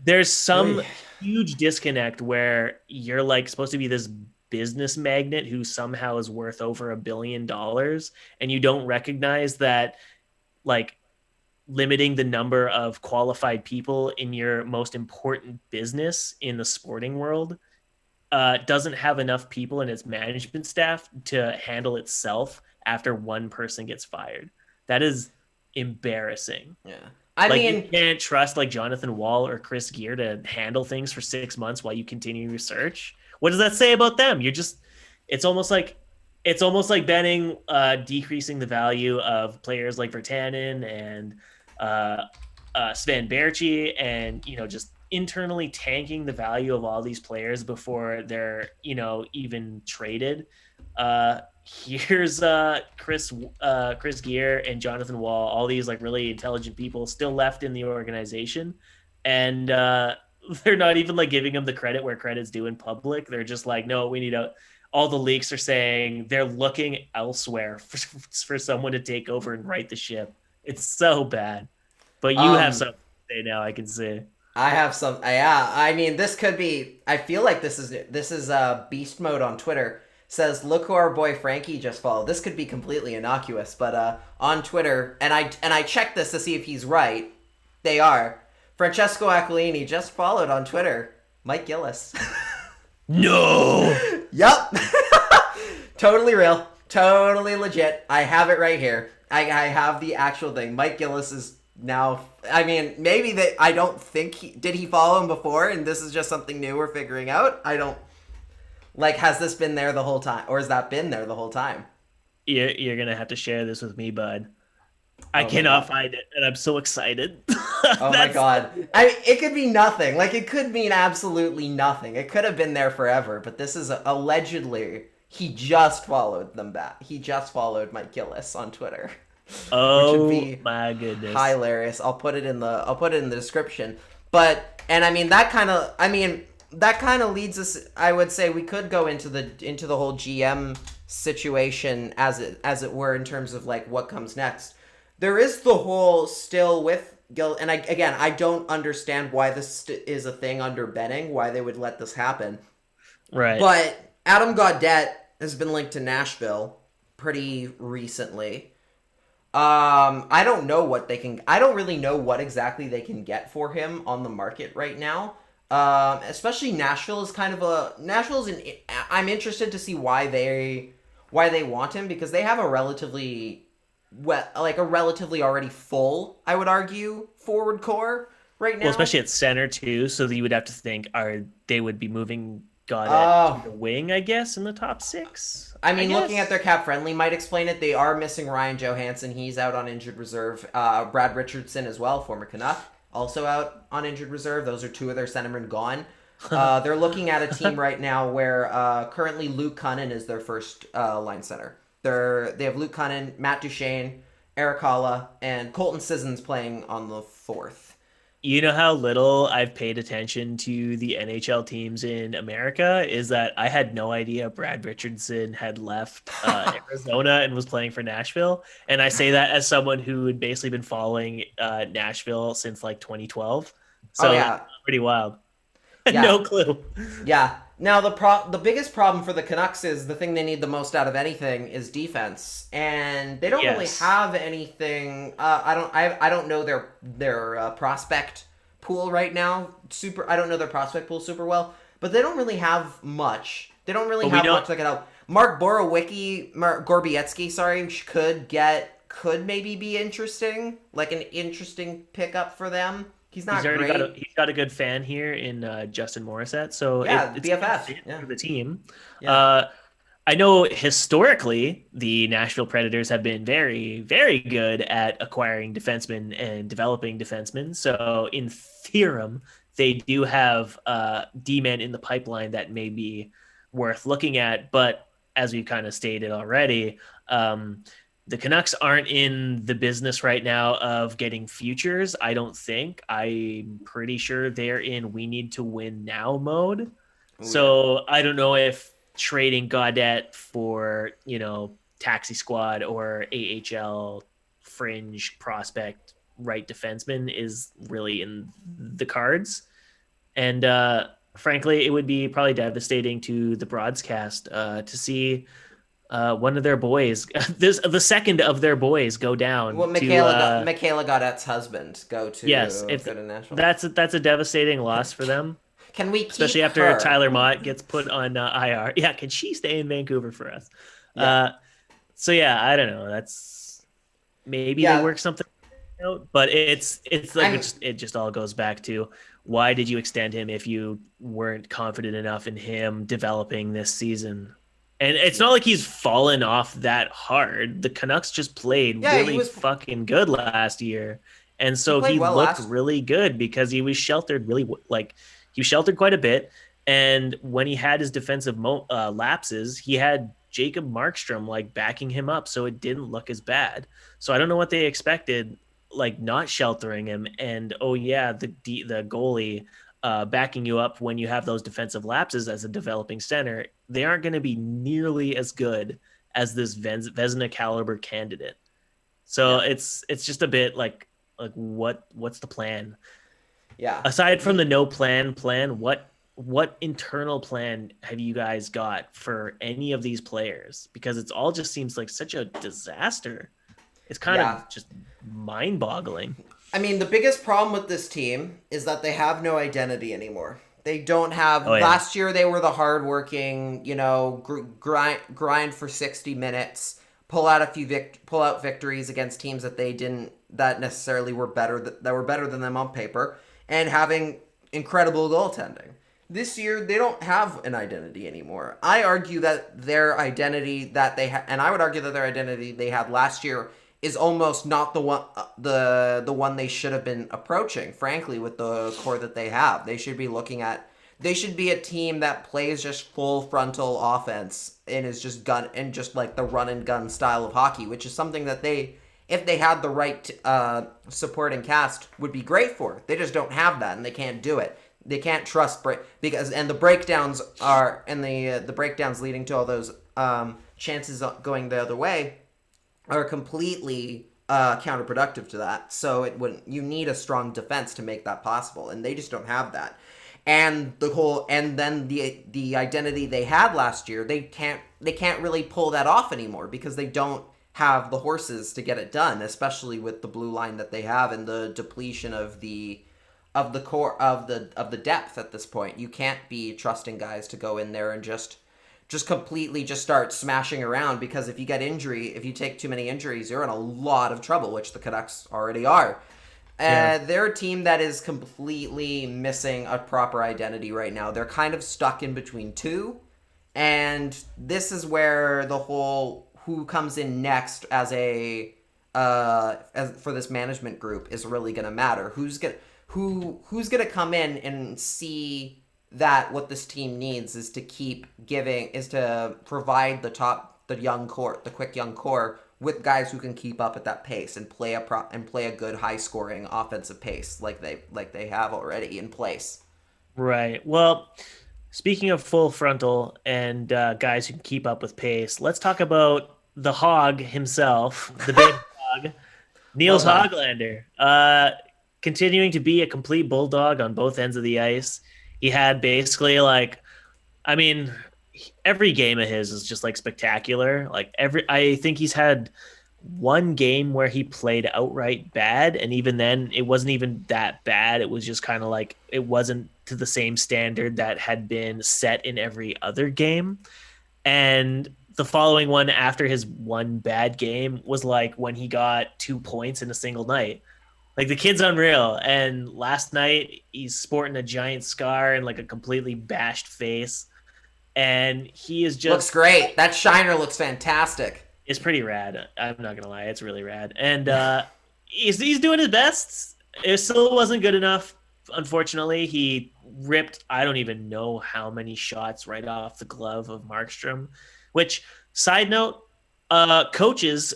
there's some huge disconnect where you're like supposed to be this business magnate who somehow is worth over $1 billion, and you don't recognize that, like, limiting the number of qualified people in your most important business in the sporting world doesn't have enough people in its management staff to handle itself after one person gets fired. That is embarrassing. Yeah. I mean, you can't trust like Jonathan Wall or Chris Gear to handle things for 6 months while you continue research. What does that say about them? It's almost like Benning decreasing the value of players like Virtanen and Sven Berchi, and just internally tanking the value of all these players before they're even traded. Here's Chris Gear and Jonathan Wall, all these like really intelligent people still left in the organization, and they're not even like giving them the credit where credit's due in public. They're just like, no, we need all the leaks are saying they're looking elsewhere for someone to take over and right the ship. It's so bad. But you have something to say now, I can see. I have some. Yeah, I mean, this could be. I feel like this is beast mode on Twitter. Says, look who our boy Frankie just followed. This could be completely innocuous, but on Twitter, and I checked this to see if he's right. They are. Francesco Aquilini just followed on Twitter Mike Gillis. No. Yup. Totally real. Totally legit. I have it right here. I have the actual thing. Mike Gillis is now, I mean, maybe that, I don't think did he follow him before and this is just something new we're figuring out? I don't, like, has this been there the whole time, or has that been there the whole time? You're going to have to share this with me, bud. I cannot find it, and I'm so excited. Oh my God. I mean, it could be nothing. Like, it could mean absolutely nothing. It could have been there forever, but this is allegedly, he just followed them back. He just followed Mike Gillis on Twitter. Oh, which would be my goodness. Hilarious. I'll put it in the description. But, and I mean, that kind of leads us, I would say we could go into the whole GM situation as it were, in terms of like what comes next. There is the whole still with Gil, and I don't understand why this is a thing under Benning, why they would let this happen. Right. But Adam Gaudette has been linked to Nashville pretty recently. I don't know what they can. I don't really know what exactly they can get for him on the market right now. Especially Nashville is kind of a Nashville's an. I'm interested to see why they want him, because they have a relatively already full, I would argue, forward core right now. Well, especially at center too. So you would have to think they would be moving Gaudette to the wing, I guess, in the top 6. I mean, looking at their cap friendly might explain it. They are missing Ryan Johansson. He's out on injured reserve. Brad Richardson as well, former Canuck, also out on injured reserve. Those are 2 of their centermen gone. They're looking at a team right now where currently Luke Cunnin is their first line center. They have Luke Cunnin, Matt Duchene, Eric Halla, and Colton Sissons playing on the 4th. You know how little I've paid attention to the NHL teams in America is that I had no idea Brad Richardson had left Arizona and was playing for Nashville. And I say that as someone who had basically been following Nashville since like 2012. So pretty wild. Yeah. No clue. Yeah. Now the biggest problem for the Canucks is the thing they need the most out of anything is defense, and they don't really have anything. I don't know their prospect pool right now. I don't know their prospect pool super well, but they don't really have much. They don't really have much that can help. Mark Gorbietsky, could maybe be interesting, like an interesting pickup for them. He's not great. He's got a good fan here in Justin Morissette. So it's BFF for the team. Yeah. I know historically the Nashville Predators have been very, very good at acquiring defensemen and developing defensemen. So in theorem, they do have D-men in the pipeline that may be worth looking at. But as we've kind of stated already, the Canucks aren't in the business right now of getting futures, I don't think. I'm pretty sure they're in we need to win now mode. Ooh, so I don't know if trading Gaudette for, taxi squad or AHL fringe prospect right defenseman is really in the cards. And frankly, it would be probably devastating to the broadcast to see one of their boys, the second of their boys, go down. Well, Michaela Gaudette's husband go to Nashville. That's a devastating loss for them. Can we keep especially after Tyler Mott gets put on IR? Yeah, can she stay in Vancouver for us? Yeah. I don't know. That's maybe they work something out, but it's like it just all goes back to why did you extend him if you weren't confident enough in him developing this season? And it's not like he's fallen off that hard. The Canucks just played really fucking good last year. And so he looked really good because he was sheltered he was sheltered quite a bit. And when he had his defensive lapses, he had Jacob Markstrom backing him up. So it didn't look as bad. So I don't know what they expected, not sheltering him. And, the goalie backing you up when you have those defensive lapses as a developing center, they aren't going to be nearly as good as this Vezina caliber candidate. So it's just a bit what's the plan? Yeah. Aside from the no plan, what internal plan have you guys got for any of these players? Because it's all just seems like such a disaster. It's kind of just mind-boggling. I mean, the biggest problem with this team is that they have no identity anymore. They don't have. Last year, they were the hardworking, grind for 60 minutes, pull out victories against teams that necessarily were better than them on paper, and having incredible goaltending. This year, they don't have an identity anymore. I argue that their identity that they and I would argue that their identity they had last year is almost not the one the one they should have been approaching, frankly, with the core that they have. They should be a team that plays just full frontal offense and is just the run and gun style of hockey, which is something that if they had the right supporting cast, would be great for. They just don't have that, and they can't do it. They can't trust the breakdowns the breakdowns leading to all those chances going the other way are completely counterproductive to that. So you need a strong defense to make that possible, and they just don't have that. and then the identity they had last year, they can't really pull that off anymore because they don't have the horses to get it done, especially with the blue line that they have and the depletion of the core of the depth at this point. You can't be trusting guys to go in there and just completely just start smashing around, because if you take too many injuries, you're in a lot of trouble, which the Canucks already are. They're a team that is completely missing a proper identity right now. They're kind of stuck in between two, and this is where the whole who comes in next as for this management group is really going to matter. Who's going to come in and see that what this team needs is to provide the young core, the quick young core, with guys who can keep up at that pace and play a good high scoring offensive pace like they have already in place. Right. Well, speaking of full frontal and guys who can keep up with pace, let's talk about the hog himself, the big hog, Niels Hoglander, continuing to be a complete bulldog on both ends of the ice. He had basically every game of his is just like spectacular. I think he's had one game where he played outright bad, and even then it wasn't even that bad. It was just kind of like it wasn't to the same standard that had been set in every other game. And the following one after his one bad game was like when he got 2 points in a single night. Like, the kid's unreal. And last night he's sporting a giant scar and like a completely bashed face. And he is just looks great. That shiner looks fantastic. It's pretty rad. I'm not gonna lie, it's really rad. And he's doing his best. It still wasn't good enough. Unfortunately, he ripped I don't even know how many shots right off the glove of Markstrom. Which, side note, coaches,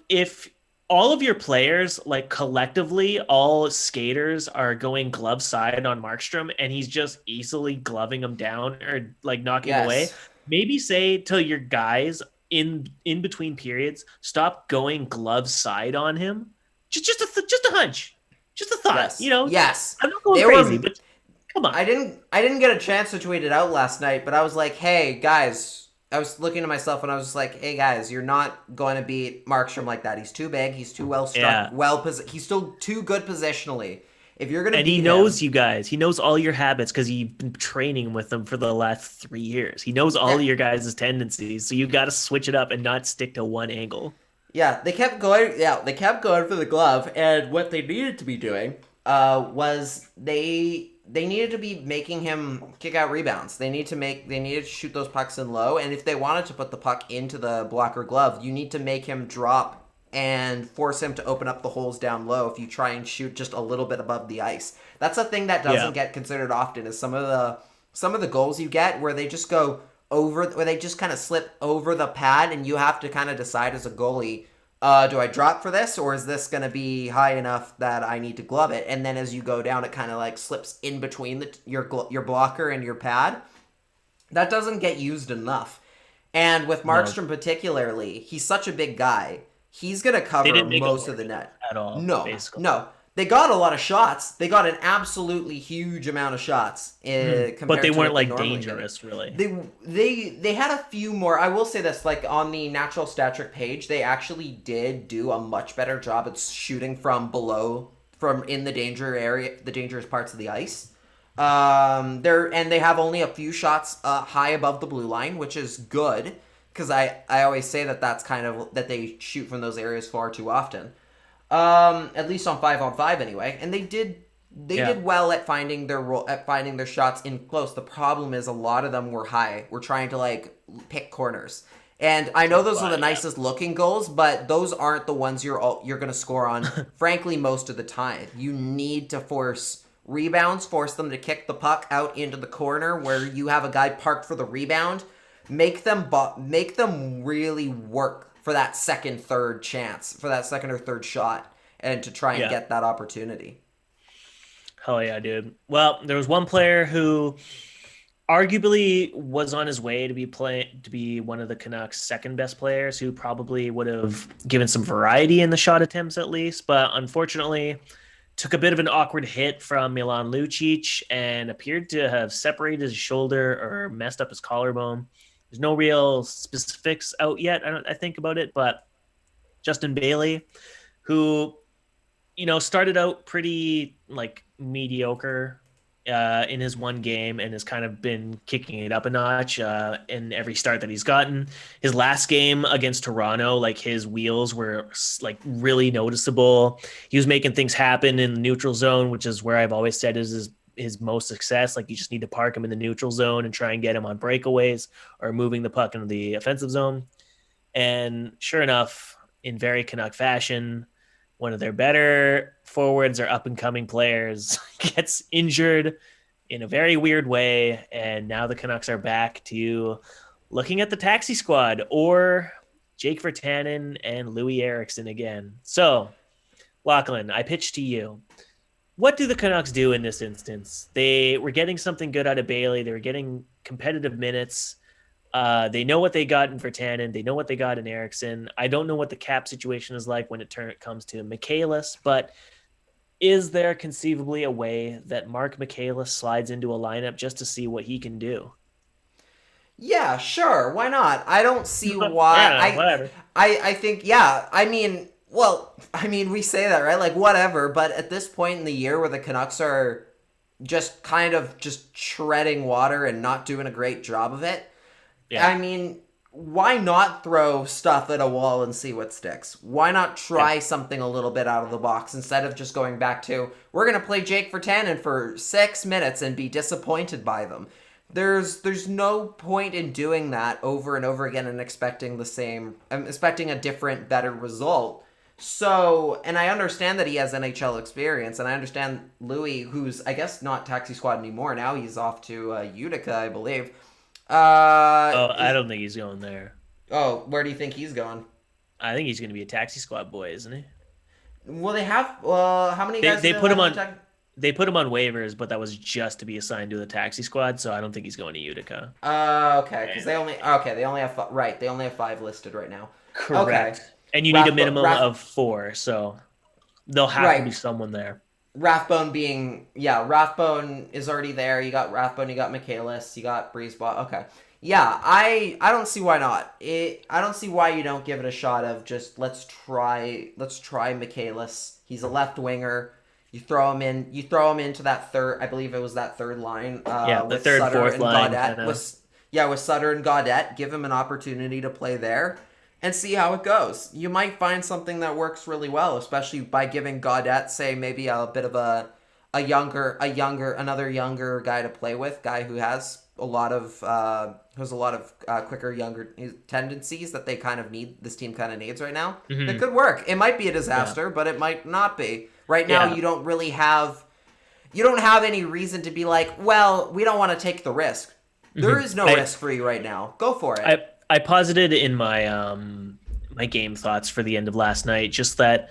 if all of your players, like collectively, all skaters are going glove side on Markstrom, and he's just easily gloving them down or like knocking away. Maybe say to your guys in between periods, stop going glove side on him. Just a hunch, just a thought. Yes. You know, yes, I'm not going crazy, but come on. I didn't get a chance to tweet it out last night, but I was like, hey guys. I was looking to myself and I was just like, hey guys, you're not going to beat Markstrom like that. He's too big. He's too well struck. He's still too good positionally. If you're going to, and he knows you guys. He knows all your habits because you've been training with them for the last 3 years. He knows all of your guys' tendencies. So you got to switch it up and not stick to one angle. Yeah, they kept going. Yeah, they kept going for the glove, and what they needed to be doing was they needed to be making him kick out rebounds. They needed to shoot those pucks in low, and if they wanted to put the puck into the blocker glove, you need to make him drop and force him to open up the holes down low if you try and shoot just a little bit above the ice. That's a thing that doesn't get considered often, is some of the goals you get where they just go over, where they just kind of slip over the pad, and you have to kind of decide as a goalie, do I drop for this, or is this going to be high enough that I need to glove it? And then as you go down, it kind of like slips in between your blocker and your pad. That doesn't get used enough. And with Markstrom particularly, he's such a big guy. He's going to cover most of the net. At all, No. They got a lot of shots. They got an absolutely huge amount of shots. But they weren't like dangerous, really. They had a few more. I will say this, like on the natural stat trick page, they actually did do a much better job at shooting from below, from in the danger area, the dangerous parts of the ice. They have only a few shots high above the blue line, which is good, because I always say that's kind of that they shoot from those areas far too often. At least on 5-on-5 anyway, and they did well at finding their shots in close. The problem is a lot of them were high. We're trying to like pick corners, and I know those are the nicest looking goals, but those aren't the ones you're going to score on. Frankly, most of the time, you need to force rebounds, force them to kick the puck out into the corner where you have a guy parked for the rebound. Make them really work for that second, third chance, for that second or third shot, and to try and get that opportunity. Hell yeah, dude. Well, there was one player who arguably was on his way to be one of the Canucks' second best players, who probably would have given some variety in the shot attempts at least, but unfortunately took a bit of an awkward hit from Milan Lucic and appeared to have separated his shoulder or messed up his collarbone. There's no real specifics out yet, I think, about it, but Justin Bailey, who, started out pretty like mediocre in his one game and has kind of been kicking it up a notch in every start that he's gotten. His last game against Toronto, like his wheels were like really noticeable. He was making things happen in the neutral zone, which is where I've always said is his most success. Like you just need to park him in the neutral zone and try and get him on breakaways or moving the puck into the offensive zone. And sure enough, in very Canuck fashion, one of their better forwards or up-and-coming players gets injured in a very weird way, and now the Canucks are back to looking at the taxi squad or Jake Virtanen and Louis Eriksson again. So, Lachlan, I pitch to you. What do the Canucks do in this instance? They were getting something good out of Bailey. They were getting competitive minutes. They know what they got in Virtanen. They know what they got in Eriksson. I don't know what the cap situation is like when it comes to Michaelis, but is there conceivably a way that Mark Michaelis slides into a lineup just to see what he can do? Yeah, sure. Why not? I don't see why. Yeah, whatever. I think, yeah. I mean, we say that, right? Like, whatever. But at this point in the year where the Canucks are just kind of just treading water and not doing a great job of it, yeah. I mean, why not throw stuff at a wall and see what sticks? Why not try something a little bit out of the box instead of just going back to, we're going to play Jake Virtanen for 6 minutes and be disappointed by them? There's no point in doing that over and over again and expecting a different, better result. So, and I understand that he has NHL experience, and I understand Louis, who's, I guess, not taxi squad anymore. Now he's off to Utica, I believe. I don't think he's going there. Oh, where do you think he's going? I think he's going to be a taxi squad boy, isn't he? Well, they have. How many guys? They put him on. They put him on waivers, but that was just to be assigned to the taxi squad. So I don't think he's going to Utica. Okay, because they only have They only have 5 listed right now. Correct. Okay. And you need a minimum of 4, so there'll have to be someone there. Rathbone is already there. You got Rathbone, you got Michaelis, you got Breezeball. Okay. Yeah, I don't see why not. I don't see why you don't give it a shot of just let's try Michaelis. He's a left winger. You throw him into that third, I believe it was that third line. The third, Sutter, fourth line. With Sutter and Gaudette, give him an opportunity to play there and see how it goes. You might find something that works really well, especially by giving Gaudette, say, maybe a bit of another younger guy to play with, guy who has a lot of quicker, younger tendencies that they kind of need. This team kind of needs right now. Mm-hmm. It could work. It might be a disaster, but it might not be. Right now, you don't really have. You don't have any reason to be like, well, we don't want to take the risk. There is no risk for you right now. Go for it. I posited in my my game thoughts for the end of last night just that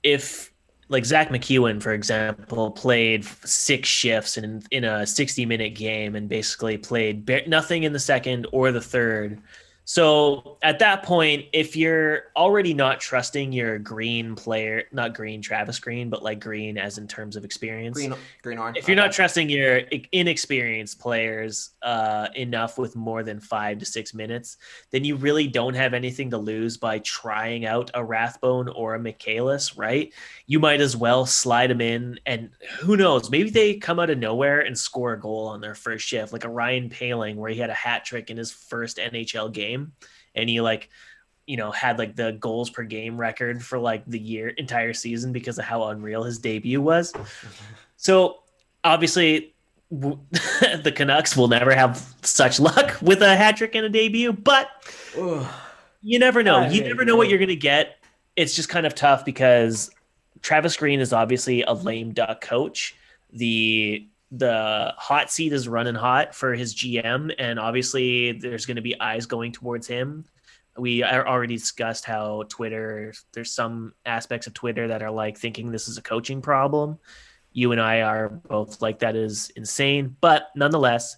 if like Zach McEwen, for example, played 6 shifts in a 60-minute game and basically played nothing in the second or the third. So at that point, if you're already not trusting your green player, not green Travis Green, but like green as in terms of experience, green orange. If you're not trusting your inexperienced players enough with more than 5 to 6 minutes, then you really don't have anything to lose by trying out a Rathbone or a Michaelis, right? You might as well slide them in, and who knows, maybe they come out of nowhere and score a goal on their first shift, like a Ryan Poehling where he had a hat trick in his first NHL game. And he had like the goals per game record for like the entire season because of how unreal his debut was. So obviously the Canucks will never have such luck with a hat trick and a debut, but you never know. You never know what you're going to get. It's just kind of tough because Travis Green is obviously a lame duck coach. The hot seat is running hot for his GM, and obviously there's going to be eyes going towards him. We already discussed how there's some aspects of Twitter that are like thinking this is a coaching problem. You and I are both like, that is insane. But nonetheless,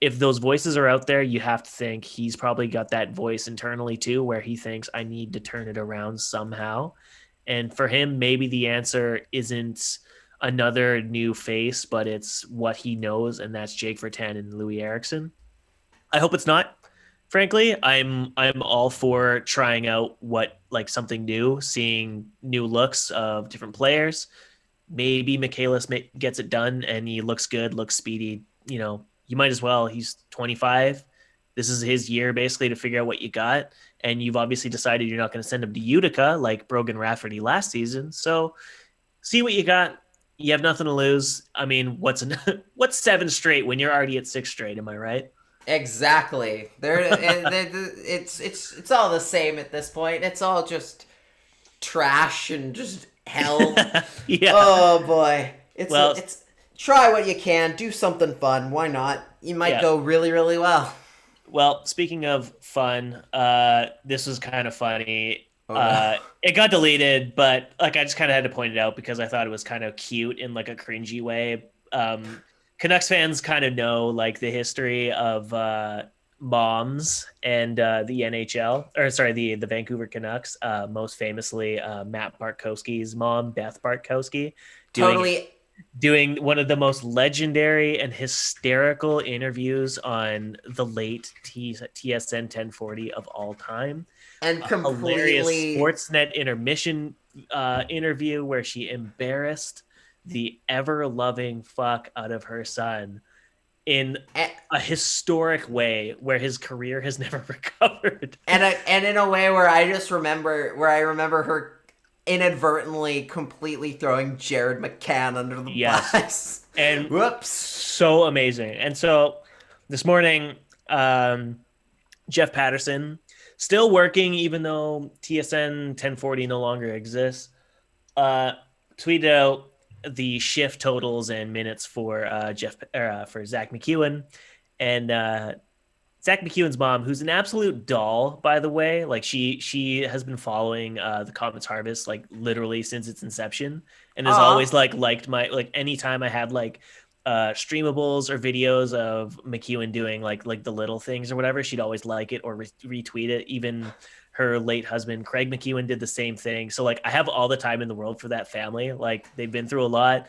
if those voices are out there, you have to think he's probably got that voice internally too, where he thinks I need to turn it around somehow. And for him, maybe the answer isn't another new face, but it's what he knows, and that's Jake Vertan and Louis Eriksson. I hope it's not. Frankly, I'm all for trying out what like something new, seeing new looks of different players. Maybe Michaelis gets it done and he looks good, looks speedy. You know, you might as well. He's 25. This is his year basically to figure out what you got. And you've obviously decided you're not going to send him to Utica like Brogan Rafferty last season. So see what you got. You have nothing to lose. I mean, what's 7 straight when you're already at 6 straight? Am I right? Exactly. It's all the same at this point. It's all just trash and just hell. Yeah. Oh boy. It's try what you can, do something fun. Why not? You might go really, really well. Well, speaking of fun, this was kind of funny. Oh, no. It got deleted, but like I just kind of had to point it out because I thought it was kind of cute in like a cringy way. Canucks fans kind of know like the history of moms and the NHL, or sorry, the Vancouver Canucks. Most famously, Matt Bartkowski's mom, Beth Bartkowski, doing one of the most legendary and hysterical interviews on the late TSN 1040 of all time. And hilarious Sportsnet intermission interview where she embarrassed the ever-loving fuck out of her son in a historic way where his career has never recovered. And in a way where I remember her inadvertently completely throwing Jared McCann under the bus. And whoops. So amazing. And so this morning, Jeff Patterson, still working even though TSN 1040 no longer exists, tweeted out the shift totals and minutes for for Zach McEwen, and Zach McEwen's mom, who's an absolute doll, by the way. Like she has been following the Comets Harvest like literally since its inception, and has always liked my anytime I had like streamables or videos of McEwen doing like the little things or whatever, she'd always like it or retweet it. Even her late husband, Craig McEwen, did the same thing. So like I have all the time in the world for that family. Like they've been through a lot,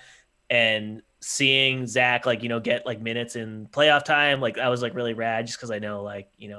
and seeing Zach get like minutes in playoff time, like that was like really rad just because I know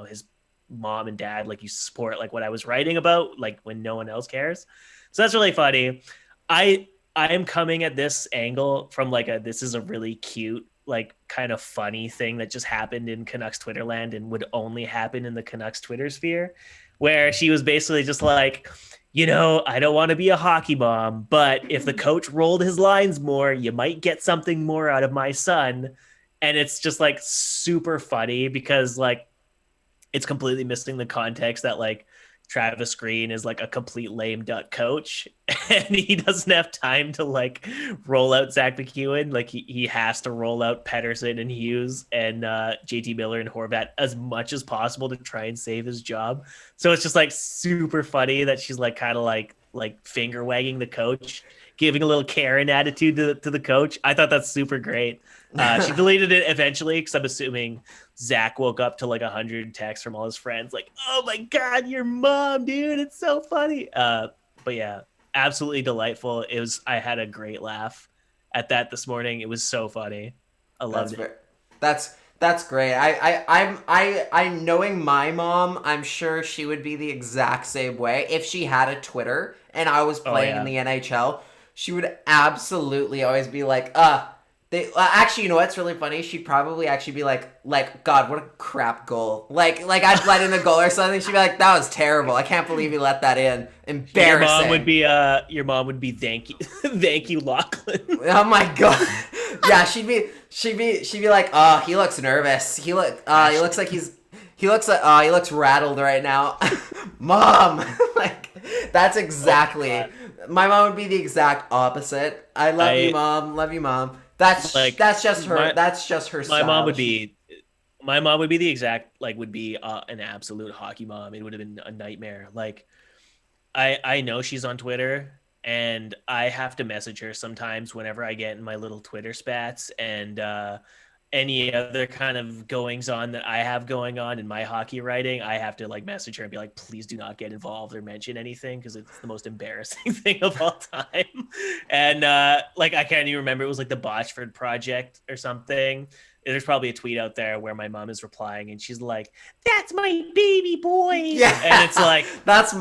his mom and dad like you support like what I was writing about like when no one else cares. So that's really funny. I am coming at this angle from this is a really cute like kind of funny thing that just happened in Canucks Twitter land and would only happen in the Canucks Twitter sphere, where she was basically just like, I don't want to be a hockey mom, but if the coach rolled his lines more, you might get something more out of my son. And it's just like super funny because like it's completely missing the context that like Travis Green is like a complete lame duck coach and he doesn't have time to like roll out Zach McEwen. Like he has to roll out Pettersson and Hughes and JT Miller and Horvat as much as possible to try and save his job. So it's just like super funny that she's like kind of like finger wagging the coach, giving a little Karen attitude to the coach. I thought that's super great. She deleted it eventually because I'm assuming Zach woke up to like 100 texts from all his friends like, oh my God, your mom, dude. It's so funny. But yeah, absolutely delightful. I had a great laugh at that this morning. It was so funny. I loved it. That's great. I'm knowing my mom, I'm sure she would be the exact same way. If she had a Twitter and I was playing in the NHL, she would absolutely always be like, actually, you know what's really funny? She'd probably actually be like, God, what a crap goal. Like I'd let in a goal or something. She'd be like, that was terrible. I can't believe you let that in. Embarrassing. Your mom would be thank you, Lachlan. Oh my God. Yeah, she'd be like, oh, he looks nervous. He looks rattled right now. Mom, like that's exactly. My mom would be the exact opposite. I love you, mom. Love you, mom. That's just her. That's just her style. My mom would be the exact would be an absolute hockey mom. It would have been a nightmare. Like I know she's on Twitter and I have to message her sometimes whenever I get in my little Twitter spats and any other kind of goings on that I have going on in my hockey writing, I have to like message her and be like, please do not get involved or mention anything because it's the most embarrassing thing of all time. And like, I can't even remember. It was like the Botchford Project or something. There's probably a tweet out there where my mom is replying and she's like, that's my baby boy. Yeah. And it's like, that's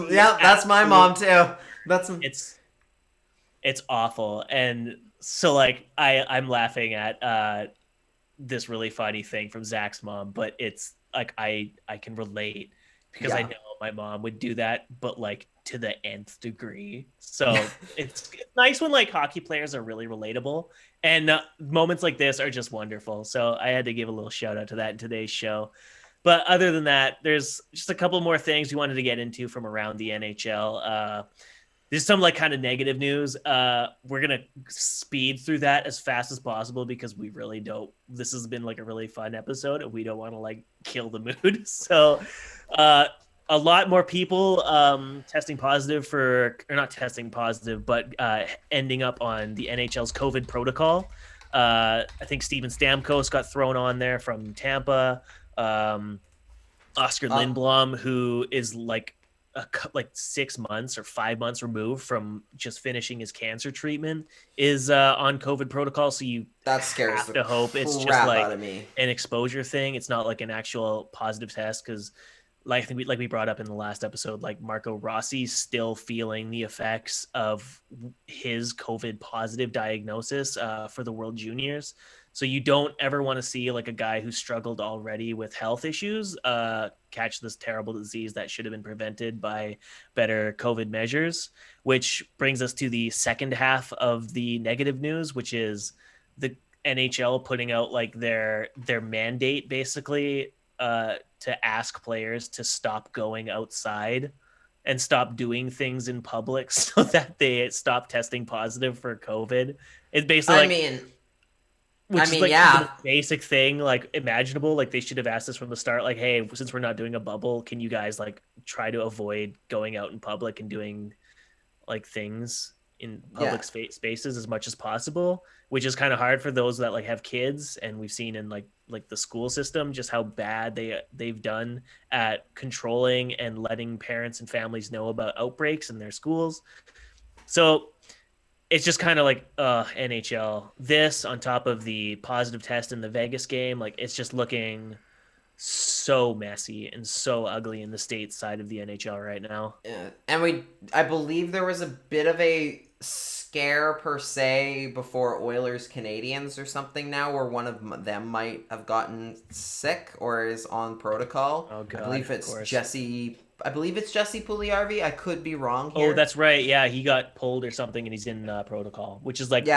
my mom too. It's awful. And so like, I'm laughing at, this really funny thing from Zach's mom, but it's like I can relate because I know my mom would do that, but like to the nth degree. So it's nice when like hockey players are really relatable, and moments like this are just wonderful. So I had to give a little shout out to that in today's show. But other than that, there's just a couple more things we wanted to get into from around the NHL. There's some like kind of negative news. We're going to speed through that as fast as possible because we really don't. This has been like a really fun episode and we don't want to like kill the mood. So a lot more people testing positive or not testing positive, but ending up on the NHL's COVID protocol. I think Steven Stamkos got thrown on there from Tampa. Oscar Lindblom, who is like 6 months or 5 months removed from just finishing his cancer treatment, is on COVID protocol. So that scares have to hope it's just like an exposure thing. It's not like an actual positive test because, like I think we brought up in the last episode, like Marco Rossi's still feeling the effects of his COVID positive diagnosis for the World Juniors. So you don't ever want to see like a guy who struggled already with health issues catch this terrible disease that should have been prevented by better COVID measures, which brings us to the second half of the negative news, which is the NHL putting out like their mandate basically to ask players to stop going outside and stop doing things in public so that they stop testing positive for COVID. It's basically the basic thing like imaginable. Like they should have asked us from the start, like, hey, since we're not doing a bubble, can you guys like try to avoid going out in public and doing like things in public spaces as much as possible, which is kind of hard for those that like have kids. And we've seen in like the school system just how bad they've done at controlling and letting parents and families know about outbreaks in their schools. So it's just kind of like NHL. This on top of the positive test in the Vegas game, like it's just looking so messy and so ugly in the States side of the NHL right now. Yeah. And I believe there was a bit of a scare per se before Oilers Canadians or something now where one of them might have gotten sick or is on protocol. Oh God, I believe it's Jesse Puljujarvi. I could be wrong here. Oh, that's right. Yeah, he got pulled or something and he's in protocol, which is like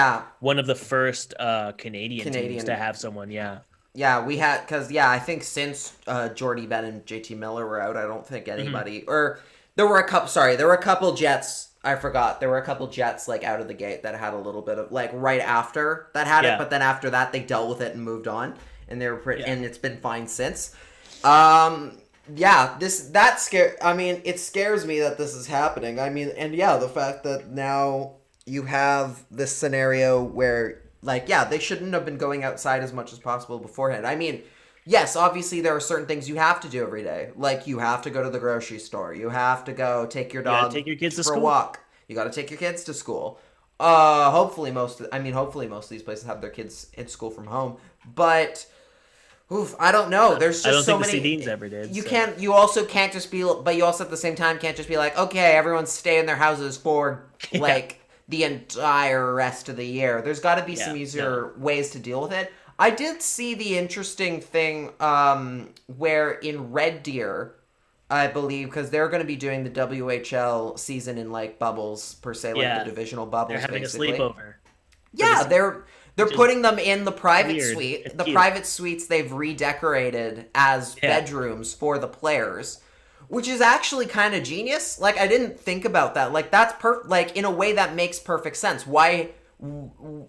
one of the first Canadian teams to have someone. Yeah, we had, because, I think since Jordy Ben and JT Miller were out, I don't think anybody, or there were a couple Jets, I forgot, there were a couple Jets, like, out of the gate that had a little bit of, like, right after that had it, but then after that, they dealt with it and moved on, and they were and it's been fine since. It scares me that this is happening. I mean, and the fact that now you have this scenario where, like, they shouldn't have been going outside as much as possible beforehand. I mean, yes, obviously there are certain things you have to do every day. Like, you have to go to the grocery store. You have to go take your dog for a walk. You got to take your kids to school. Hopefully most of these places have their kids in school from home. But I don't know. There's just so many. The Sedins ever did. You also can't just be, but you also at the same time can't just be like, okay, everyone stay in their houses for like the entire rest of the year. There's got to be some easier ways to deal with it. I did see the interesting thing where in Red Deer, I believe, because they're going to be doing the WHL season in like bubbles per se, like the divisional bubbles. They're having basically. a sleepover. Yeah, they're putting them in the private suite. The private suites they've redecorated as bedrooms for the players, which is actually kind of genius. Like, I didn't think about that. Like, that's like in a way that makes perfect sense. Why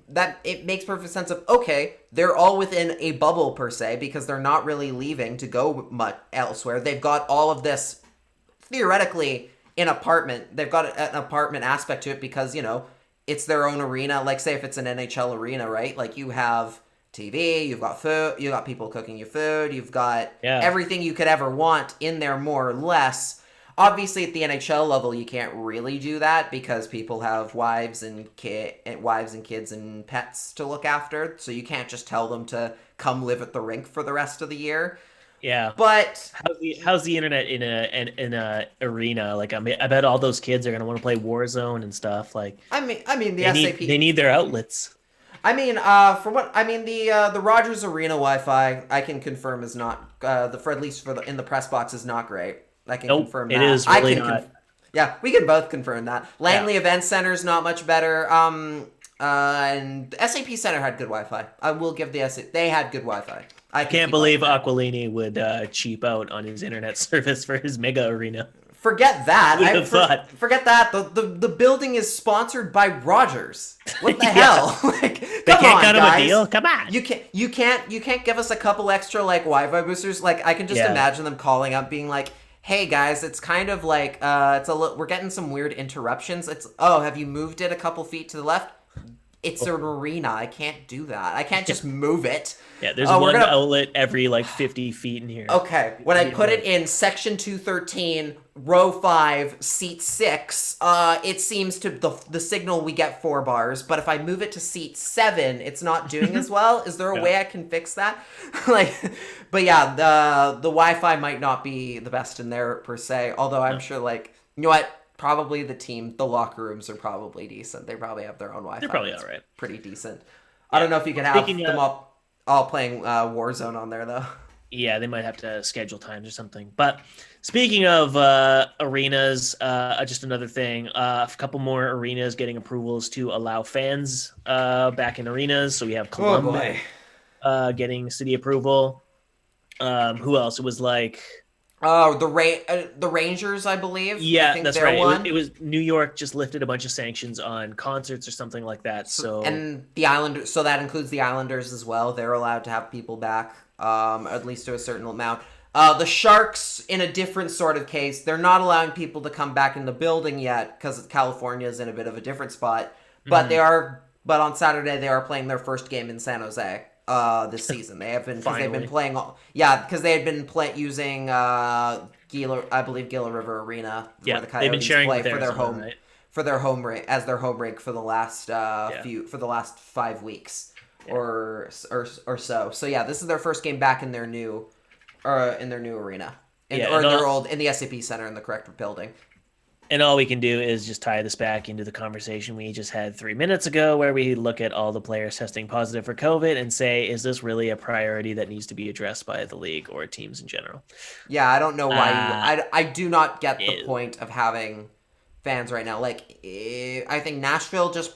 that it makes perfect sense of, okay, they're all within a bubble per se because they're not really leaving to go much elsewhere. They've got all of this theoretically in apartment. They've got an apartment aspect to it because, it's their own arena. Like, say if it's an NHL arena, right? Like, you have TV, you've got food, you got people cooking you food, you've got everything you could ever want in there, more or less. Obviously, at the NHL level, you can't really do that because people have wives and kids and pets to look after. So you can't just tell them to come live at the rink for the rest of the year. Yeah, but how's the internet in a arena? Like, I bet all those kids are gonna want to play Warzone and stuff. Like, I mean, they need their outlets. I mean, the Rogers Arena Wi-Fi, I can confirm is not at least in the press box is not great. I can confirm that. It is really not. Yeah, we can both confirm that. Langley Event Center is not much better. And SAP Center had good Wi-Fi. I will give they had good Wi-Fi. I can't believe Aquilini would cheap out on his internet service for his mega arena. Forget that. Forget that. The building is sponsored by Rogers. What the hell? Like, they can't cut him a deal. Come on. You can't give us a couple extra like Wi-Fi boosters. Like, I can just imagine them calling up, being like, "Hey guys, it's kind of like we're getting some weird interruptions. Have you moved it a couple feet to the left? It's an arena. I can't do that. I can't just move it." Yeah, there's one outlet every 50 feet in here. Okay, when I put it in section 213, row 5, seat 6, it seems to the signal we get 4 bars. But if I move it to seat 7, it's not doing as well. Is there a way I can fix that? But yeah, the Wi-Fi might not be the best in there per se. Although I'm sure, you know what? Probably the locker rooms are probably decent. They probably have their own Wi-Fi. They're probably all right. Pretty decent. I don't know if you can have them all playing Warzone on there, though. Yeah, they might have to schedule times or something. But speaking of arenas, just another thing. A couple more arenas getting approvals to allow fans back in arenas. So we have Columbus getting city approval. Who else? It was the Rangers, I believe. Yeah, I think that's right. It was New York just lifted a bunch of sanctions on concerts or something like that. And the Islanders, so that includes the Islanders as well. They're allowed to have people back, at least to a certain amount. The Sharks, in a different sort of case, they're not allowing people to come back in the building yet because California is in a bit of a different spot. But But on Saturday they are playing their first game in San Jose. This season they have been because they've been playing because they had been using Gila River Arena where the Coyotes play for their home for their home rink as their home rink for the last for the last 5 weeks or so. So yeah, this is their first game back in their new arena in the SAP Center in the correct building. And all we can do is just tie this back into the conversation we just had 3 minutes ago, where we look at all the players testing positive for COVID and say, is this really a priority that needs to be addressed by the league or teams in general? Yeah, I don't know why. I do not get the point of having fans right now. I think Nashville just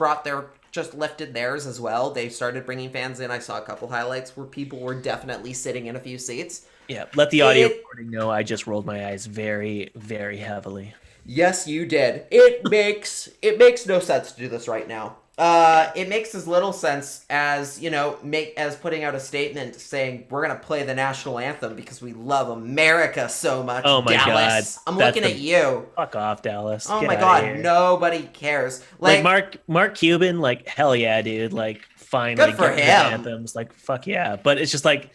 lifted theirs as well. They started bringing fans in. I saw a couple highlights where people were definitely sitting in a few seats. Yeah, let the audio recording know I just rolled my eyes very, very heavily. Yes, you did. It makes no sense to do this right now. It makes as little sense as, as putting out a statement saying we're going to play the national anthem because we love America so much. Oh my Dallas. God. I'm looking at you. Fuck off, Dallas. Oh my God. Nobody cares. Mark Cuban, hell yeah, dude. Fine. Good for him. Anthems. Fuck yeah. But it's just I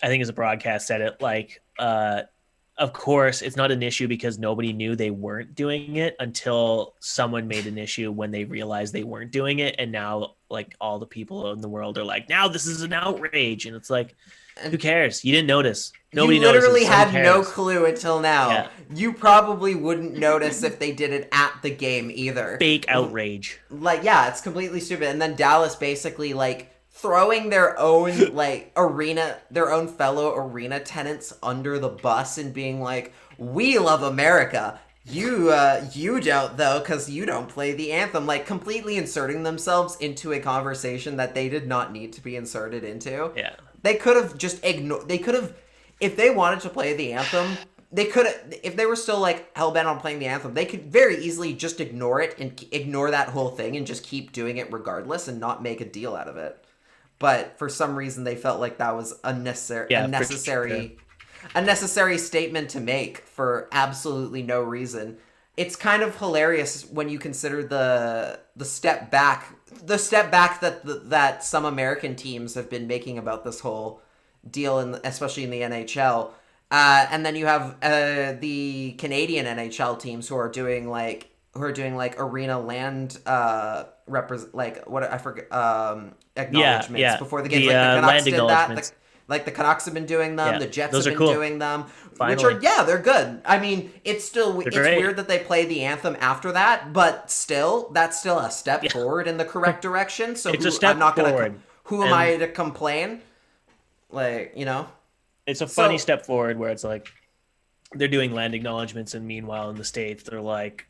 think as a broadcast said it, of course, it's not an issue because nobody knew they weren't doing it until someone made an issue when they realized they weren't doing it. And now, all the people in the world are now this is an outrage. And it's who cares? You didn't notice. Nobody noticed. You literally notices. had no clue until now. Yeah. You probably wouldn't notice if they did it at the game either. Fake outrage. It's completely stupid. And then Dallas basically, throwing their own their own fellow arena tenants under the bus and being we love America, you don't though because you don't play the anthem, completely inserting themselves into a conversation that they did not need to be inserted into. Yeah, they could have just ignored. They could have, if they wanted to play the anthem, they could have, if they were still hell-bent on playing the anthem, they could very easily just ignore it and ignore that whole thing and just keep doing it regardless and not make a deal out of it. But for some reason, they felt like that was a necessary statement to make for absolutely no reason. it's kind of hilarious when you consider the step back that some American teams have been making about this whole deal, especially in the NHL. And then you have the Canadian NHL teams who are doing like arena land acknowledgements before the games. Like the Canucks did that. The Canucks have been doing them. The Jets have been doing them. Finally. Which are they're good. I mean, it's weird that they play the anthem after that, but still, that's still a step forward in the correct direction. So it's a step forward. Who am I to complain? Like, you know, it's a funny step forward where it's like they're doing land acknowledgements, and meanwhile in the States they're like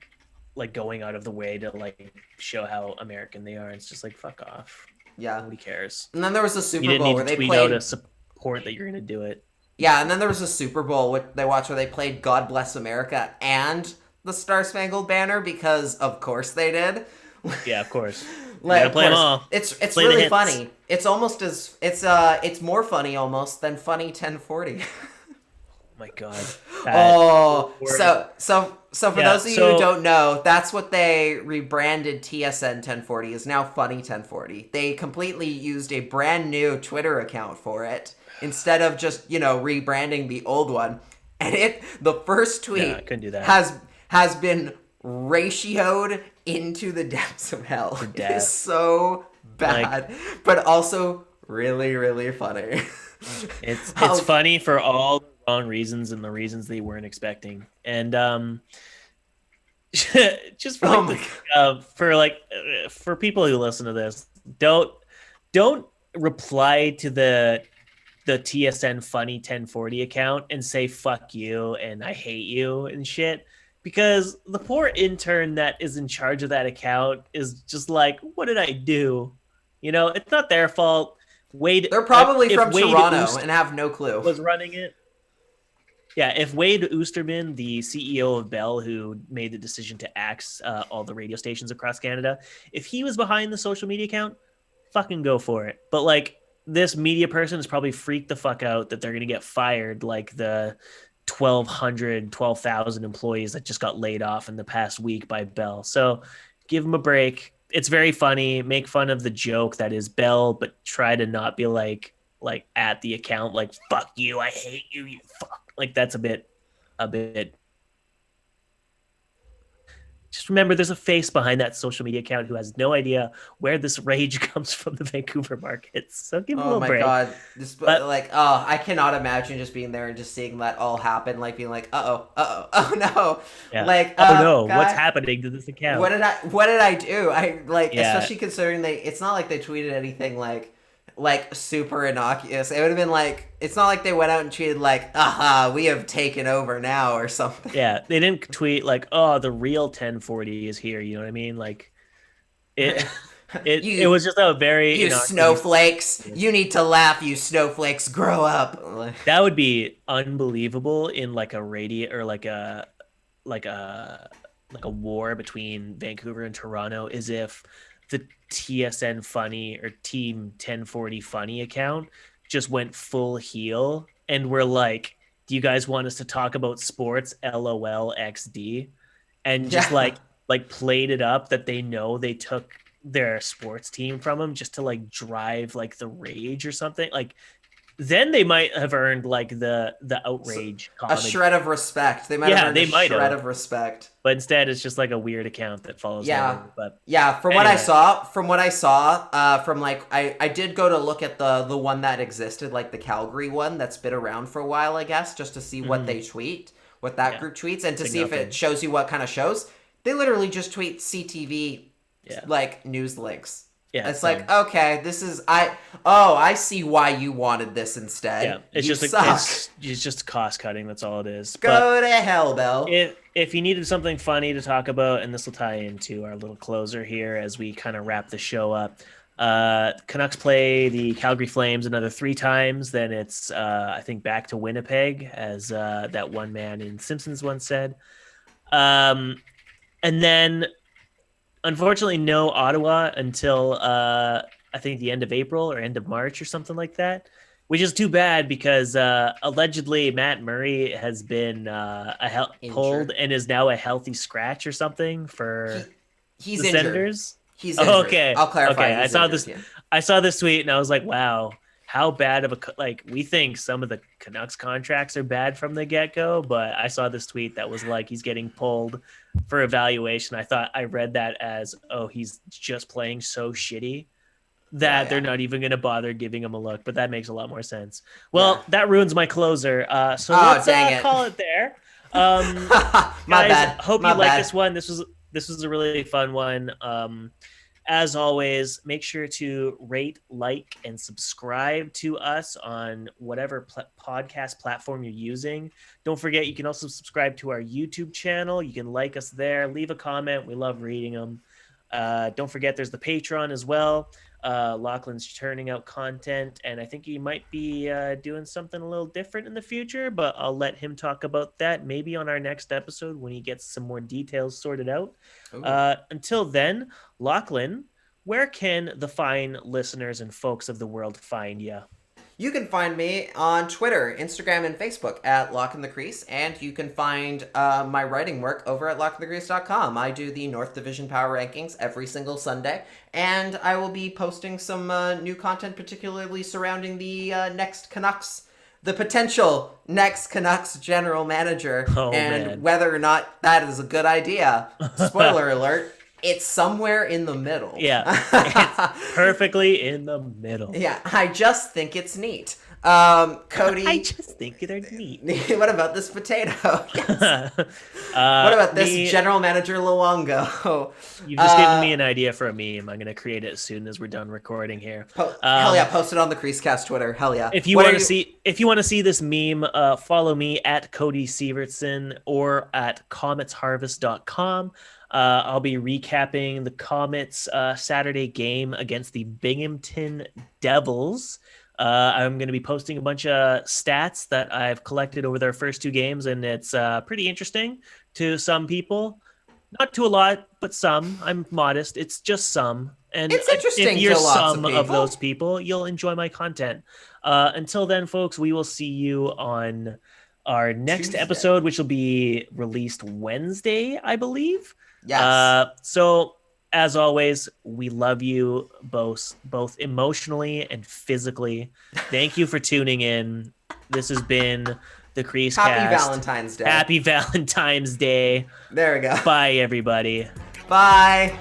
going out of the way to like show how American they are. It's just like, fuck off. Yeah, nobody cares. And then there was a Super Bowl where they tweet played out a support that you're gonna do it. Yeah, and then there was a Super Bowl where they played "God Bless America" and the Star Spangled Banner because of course they did. Yeah, of course. Like, play them all. It's play really funny. It's almost as it's more funny almost than Funny 1040. Oh my god. So for those of you who don't know, that's what they rebranded TSN 1040 is now Funny 1040. They completely used a brand new Twitter account for it instead of just, rebranding the old one. And the first tweet couldn't do that. has been ratioed into the depths of hell. It is so bad, but also really, really funny. It's funny for all the wrong reasons and the reasons they weren't expecting. And just for people who listen to this, don't reply to the TSN Funny 1040 account and say fuck you and I hate you and shit, because the poor intern that is in charge of that account is just like, what did I do? It's not their fault. Wade, they're probably from Toronto and have no clue. Was running it. Yeah, if Wade Oosterman, the CEO of Bell, who made the decision to axe all the radio stations across Canada, if he was behind the social media account, fucking go for it. But this media person is probably freaked the fuck out that they're going to get fired like the 12,000 employees that just got laid off in the past week by Bell. So give them a break. It's very funny. Make fun of the joke that is Bell, but try to not be like at the account, like, fuck you, I hate you, you fuck. That's a bit. Just remember, there's a face behind that social media account who has no idea where this rage comes from the Vancouver markets. So give him a little break. Oh my god! I cannot imagine just being there and just seeing that all happen, being like, oh no, yeah. Oh no, God, what's happening to this account? What did I do? Especially considering it's not like they tweeted anything super innocuous. It would have been it's not like they went out and tweeted aha, we have taken over now or something. Yeah, they didn't tweet oh, the real 1040 is here. You know what I mean? It was just a very you snowflakes. You need to laugh, you snowflakes. Grow up. That would be unbelievable in a radio or a war between Vancouver and Toronto, is if the TSN Funny or Team 1040 Funny account just went full heel and we're like, do you guys want us to talk about sports? LOL XD. And just played it up that they know they took their sports team from them just to drive the rage or something. Then they might have earned the outrage a shred of respect. They might have earned a shred of respect. But instead, it's just a weird account that follows. From what I saw, I did go to look at the one that existed, the Calgary one that's been around for a while, I guess, just to see what they tweet, what that group tweets, and to see if it shows you what kind of shows. They literally just tweet CTV, news links. Yeah, it's okay, this is I see why you wanted this instead. Yeah, it's it's just cost cutting. That's all it is. Go to hell, Bell. If you needed something funny to talk about, and this will tie into our little closer here as we kind of wrap the show up. Canucks play the Calgary Flames another 3 times. Then it's I think back to Winnipeg, as that one man in Simpsons once said. And then, unfortunately, no Ottawa until I think the end of April or end of March or something like that. Which is too bad because allegedly Matt Murray has been pulled and is now a healthy scratch or something for he's the injured. Senators. He's injured. Okay. I'll clarify. Okay. I saw this tweet and I was like, wow, how bad of we think some of the Canucks contracts are bad from the get-go, but I saw this tweet that was like he's getting pulled for evaluation. I read that as, oh, he's just playing so shitty that they're not even going to bother giving him a look, but that makes a lot more sense. Well, that ruins my closer. So let's call it there. My guys, bad. Hope you like this one. This was a really fun one. As always, make sure to rate, like, and subscribe to us on whatever podcast platform you're using. Don't forget, you can also subscribe to our YouTube channel. You can like us there. Leave a comment. We love reading them. Don't forget, there's the Patreon as well. Lachlan's churning out content, and I think he might be doing something a little different in the future, but I'll let him talk about that maybe on our next episode when he gets some more details sorted out. Until then, Lachlan, where can the fine listeners and folks of the world find you? You can find me on Twitter, Instagram, and Facebook at Lach and the Crease, and you can find my writing work over at lachandthecrease.com. I do the North Division Power Rankings every single Sunday, and I will be posting some new content, particularly surrounding the the potential next Canucks general manager, whether or not that is a good idea. Spoiler alert. It's somewhere in the middle. Yeah, it's perfectly in the middle. Yeah, I just think it's neat. Cody, I just think they're neat. What about this potato? Yes. What about this general manager Luongo? You've just given me an idea for a meme. I'm gonna create it as soon as we're done recording here. Hell yeah, post it on the CreaseCast Twitter. Hell yeah. If you want to see this meme, follow me at Cody Sievertson or at cometsharvest.com. I'll be recapping the Comets Saturday game against the Binghamton Devils. I'm going to be posting a bunch of stats that I've collected over their first two games, and it's pretty interesting to some people. Not to a lot, but some. I'm modest. It's just some. And it's interesting if you're to lots some of those people, you'll enjoy my content. Until then, folks, we will see you on our next episode, which will be released Wednesday, I believe. Yes. So as always, we love you both emotionally and physically. Thank you for tuning in. This has been the CreaseCast. Happy Valentine's Day. Happy Valentine's Day. There we go. Bye, everybody. Bye.